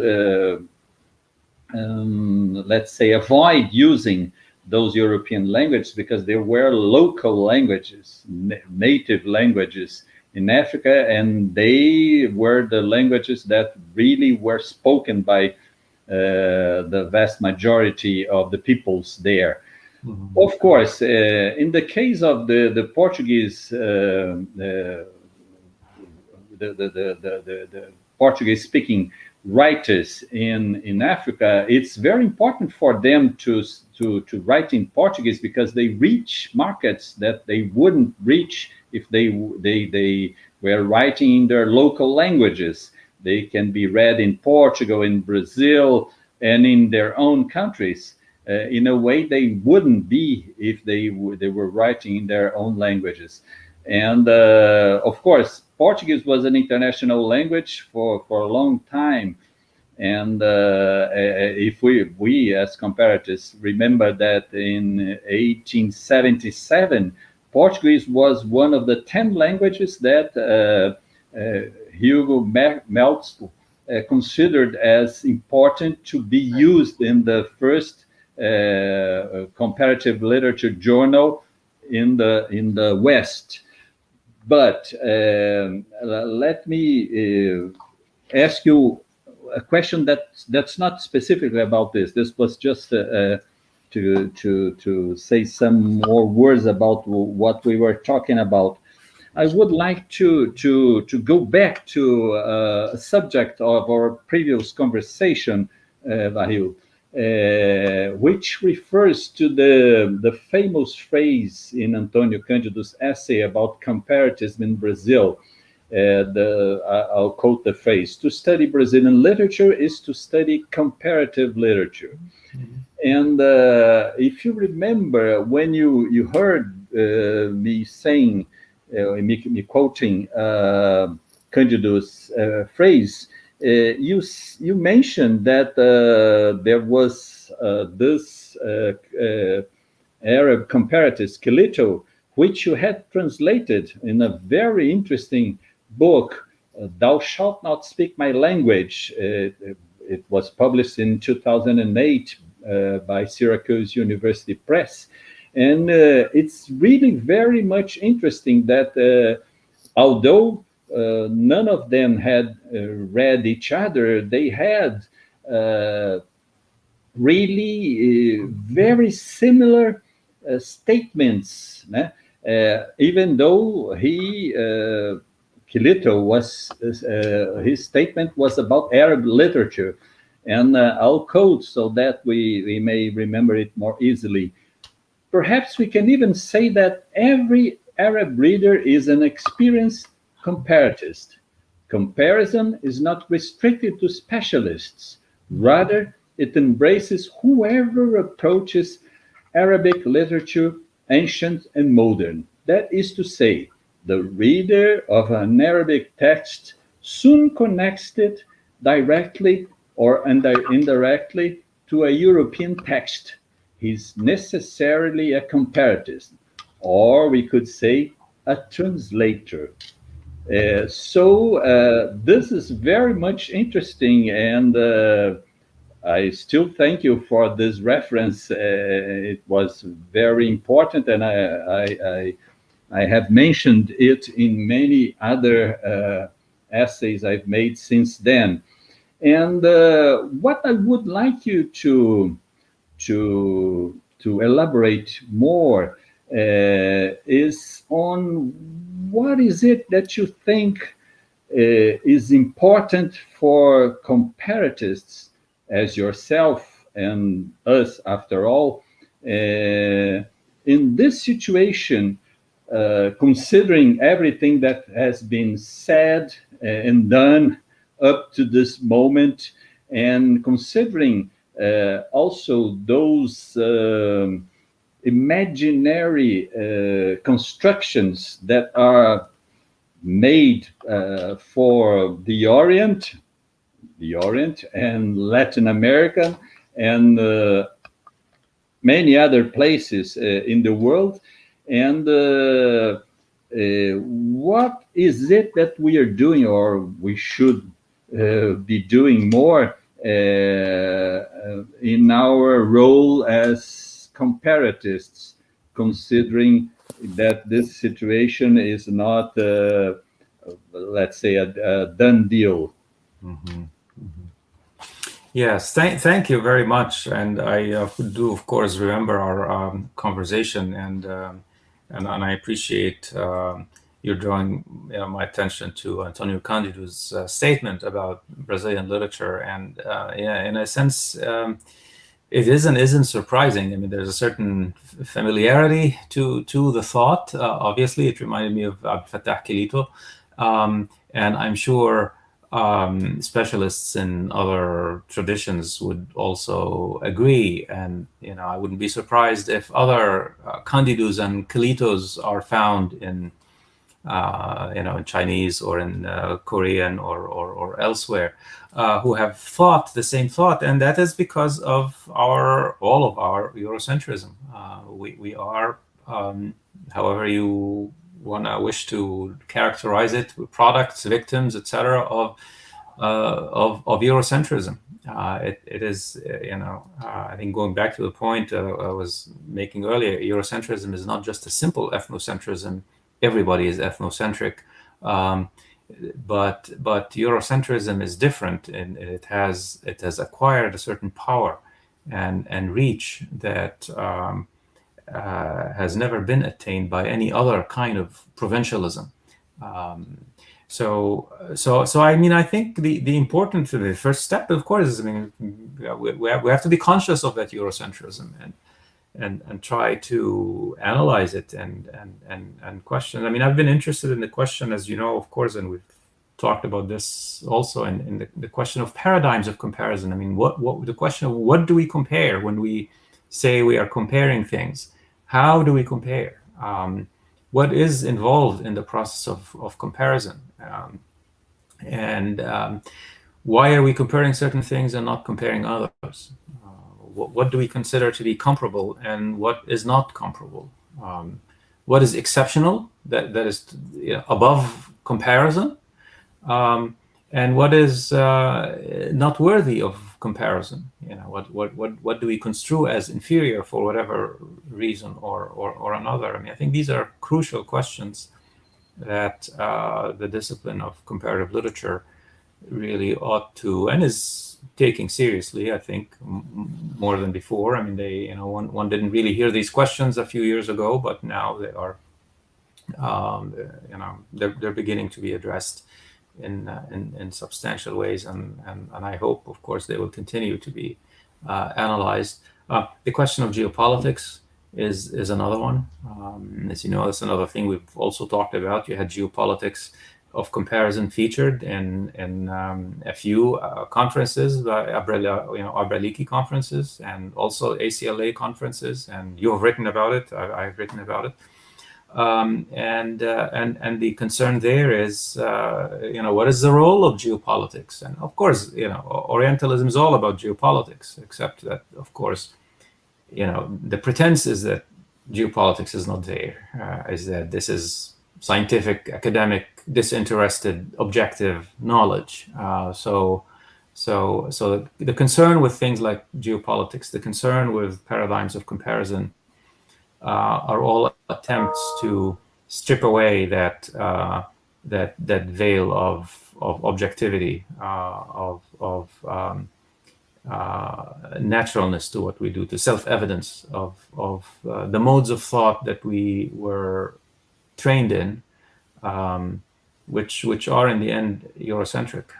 let's say, avoid using those European languages, because there were local languages, native languages in Africa, and they were the languages that really were spoken by the vast majority of the peoples there. Mm-hmm. Of course, in the case of the Portuguese, the Portuguese-speaking writers in Africa, it's very important for them to write in Portuguese, because they reach markets that they wouldn't reach if they were writing in their local languages. They can be read in Portugal, in Brazil, and in their own countries in a way they wouldn't be if they were writing in their own languages. And of course, Portuguese was an international language for a long time. And if we as comparators remember that in 1877, Portuguese was one of the 10 languages that Hugo Meltz considered as important to be used in the first comparative literature journal in the West. But let me ask you a question that's not specifically about this. This was just to say some more words about what we were talking about. I would like to go back to a subject of our previous conversation, Waïl, which refers to the famous phrase in Antônio Cândido's essay about comparatism in Brazil. I'll quote the phrase: "To study Brazilian literature is to study comparative literature." Mm-hmm. And if you remember, when you heard me saying, me quoting Cândido's phrase, you mentioned that there was this Arab comparatist, Quilito, which you had translated in a very interesting book, Thou Shalt Not Speak My Language. It was published in 2008 by Syracuse University Press. And it's really very much interesting that although none of them had read each other, they had really very similar statements. Even though Quilito was, his statement was about Arab literature. And I'll quote so that we may remember it more easily. Perhaps we can even say that every Arab reader is an experienced comparatist. Comparison is not restricted to specialists. Rather, it embraces whoever approaches Arabic literature, ancient and modern. That is to say, the reader of an Arabic text soon connects it directly or indirectly to a European text. He's necessarily a comparatist, or we could say a translator. So this is very much interesting, and I still thank you for this reference. It was very important, and I have mentioned it in many other essays I've made since then. And what I would like you to elaborate more is on what is it that you think is important for comparatists as yourself and us, after all, in this situation, considering everything that has been said and done up to this moment, and considering also those imaginary constructions that are made for the Orient and Latin America and many other places in the world. And what is it that we are doing, or we should be doing more in our role as comparatists, considering that this situation is not, let's say, a done deal? Mm-hmm. Mm-hmm. Yes, thank you very much. And I do, of course, remember our conversation, and I appreciate you're drawing my attention to Antonio Candido's statement about Brazilian literature. And in a sense, it is and isn't surprising. I mean, there's a certain familiarity to the thought. Obviously, it reminded me of Abdel Fattah Quilito. And I'm sure specialists in other traditions would also agree. And, I wouldn't be surprised if other Candidos and Quilitos are found in in Chinese or in Korean or elsewhere, who have thought the same thought, and that is because of all of our Eurocentrism. We are, however you wish to characterize it, products, victims, etc., of Eurocentrism. It is, I think, going back to the point I was making earlier, Eurocentrism is not just a simple ethnocentrism. Everybody is ethnocentric, but Eurocentrism is different, and it has acquired a certain power and reach that has never been attained by any other kind of provincialism. So I mean, I think the important, the first step, of course, is, I mean, we have to be conscious of that Eurocentrism and try to analyze it and question. I mean, I've been interested in the question, as you know, of course, and we've talked about this also in the question of paradigms of comparison. I mean, what the question of what do we compare when we say we are comparing things? How do we compare? What is involved in the process of comparison? Why are we comparing certain things and not comparing others? What do we consider to be comparable and what is not comparable? What is exceptional that is above comparison? And what is not worthy of comparison? What do we construe as inferior for whatever reason or another? I mean, I think these are crucial questions that the discipline of comparative literature really ought to, and is taking seriously, I think, more than before. I mean, one didn't really hear these questions a few years ago, but now they are, they're beginning to be addressed in substantial ways, and I hope, of course, they will continue to be analyzed. The question of geopolitics is another one. As you know, that's another thing we've also talked about. You had geopolitics of comparison featured in a few conferences, Abraliki conferences, and also ACLA conferences, and you have written about it. I've written about it. And the concern there is, what is the role of geopolitics? And of course, Orientalism is all about geopolitics, except that, of course, the pretense is that geopolitics is not there, is that this is scientific, academic, disinterested, objective knowledge. So the concern with things like geopolitics, the concern with paradigms of comparison, are all attempts to strip away that veil of objectivity, of naturalness to what we do, to self-evidence of the modes of thought that we were trained in, which are in the end Eurocentric.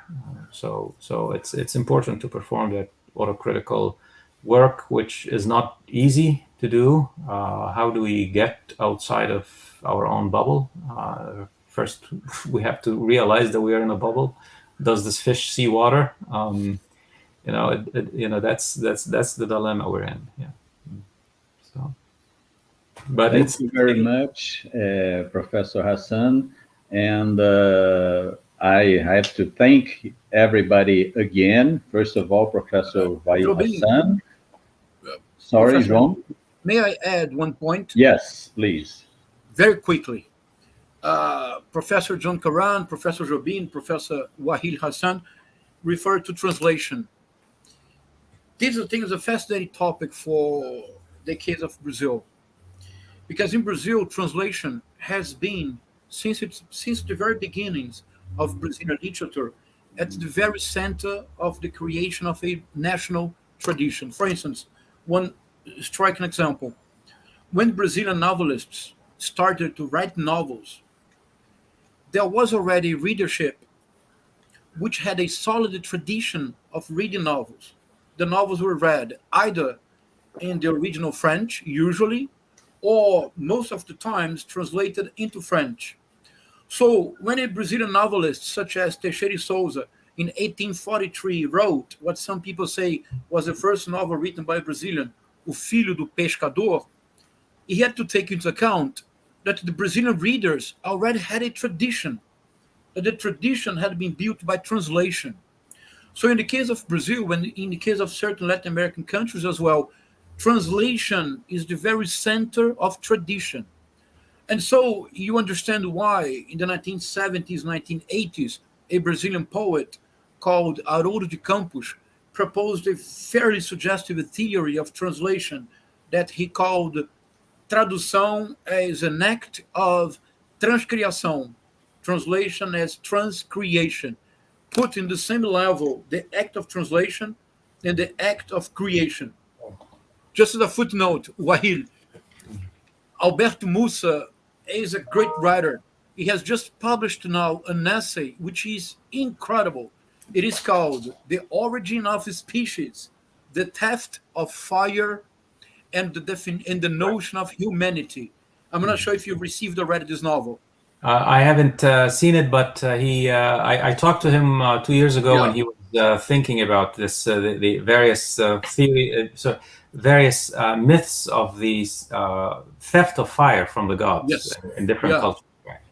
So it's important to perform that autocritical work, which is not easy to do. How do we get outside of our own bubble? First, we have to realize that we are in a bubble. Does this fish see water? That's the dilemma we're in. Yeah. So, but thank you very much, Professor Hassan, and I have to thank everybody again. First of all, Professor Waïl Hassan. Sorry, Professor, João. May I add one point? Yes, please. Very quickly. Professor John Karam, Professor Jobim, Professor Waïl Hassan referred to translation. This, I think, is a fascinating topic for the case of Brazil. Because in Brazil, translation has been, since the very beginnings of Brazilian literature, at the very center of the creation of a national tradition. For instance, one striking example, when Brazilian novelists started to write novels, there was already readership which had a solid tradition of reading novels. The novels were read either in the original French, usually, or most of the times translated into French. So when a Brazilian novelist such as Teixeira Souza in 1843 wrote what some people say was the first novel written by a Brazilian, O Filho do Pescador, he had to take into account that the Brazilian readers already had a tradition, that the tradition had been built by translation. So in the case of Brazil, and in the case of certain Latin American countries as well, translation is the very center of tradition. And so you understand why in the 1970s, 1980s, a Brazilian poet called Haroldo de Campos proposed a fairly suggestive theory of translation that he called tradução as an act of transcriação, translation as transcreation, put in the same level the act of translation and the act of creation. Just as a footnote, Waïl, Alberto Mussa is a great writer. He has just published now an essay which is incredible. It is called The Origin of Species, the Theft of Fire, and the Notion of Humanity. I'm not sure if you've received or read this novel. I haven't seen it, but I talked to him 2 years ago when he was thinking about this, the various various myths of these theft of fire from the gods in different cultures.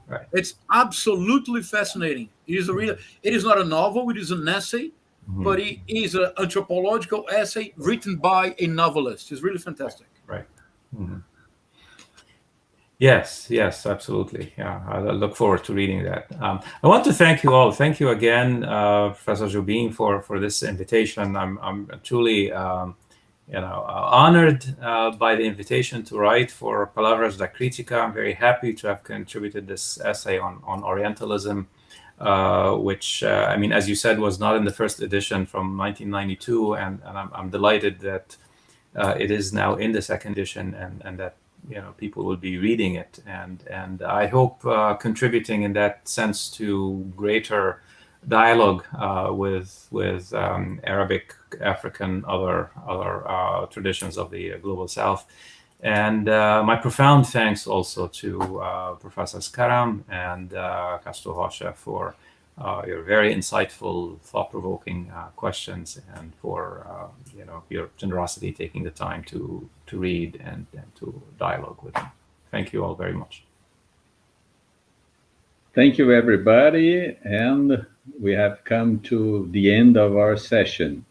Right. It's absolutely fascinating. It is not a novel, it is an essay, but it is an anthropological essay written by a novelist. It's really fantastic. Right. Mm-hmm. Yes, absolutely. Yeah, I look forward to reading that. I want to thank you all. Thank you again, Professor Joubin, for this invitation. I'm truly honored by the invitation to write for Palavras da Crítica. I'm very happy to have contributed this essay on Orientalism, which, I mean, as you said, was not in the first edition from 1992, and I'm delighted that it is now in the second edition, and that people will be reading it, and I hope contributing in that sense to greater dialogue with Arabic, African, other traditions of the global South. And my profound thanks also to Professors Karam and Castro Rocha for your very insightful, thought-provoking questions, and for your generosity taking the time to read and to dialogue with me. Thank you all very much. Thank you, everybody, and we have come to the end of our session.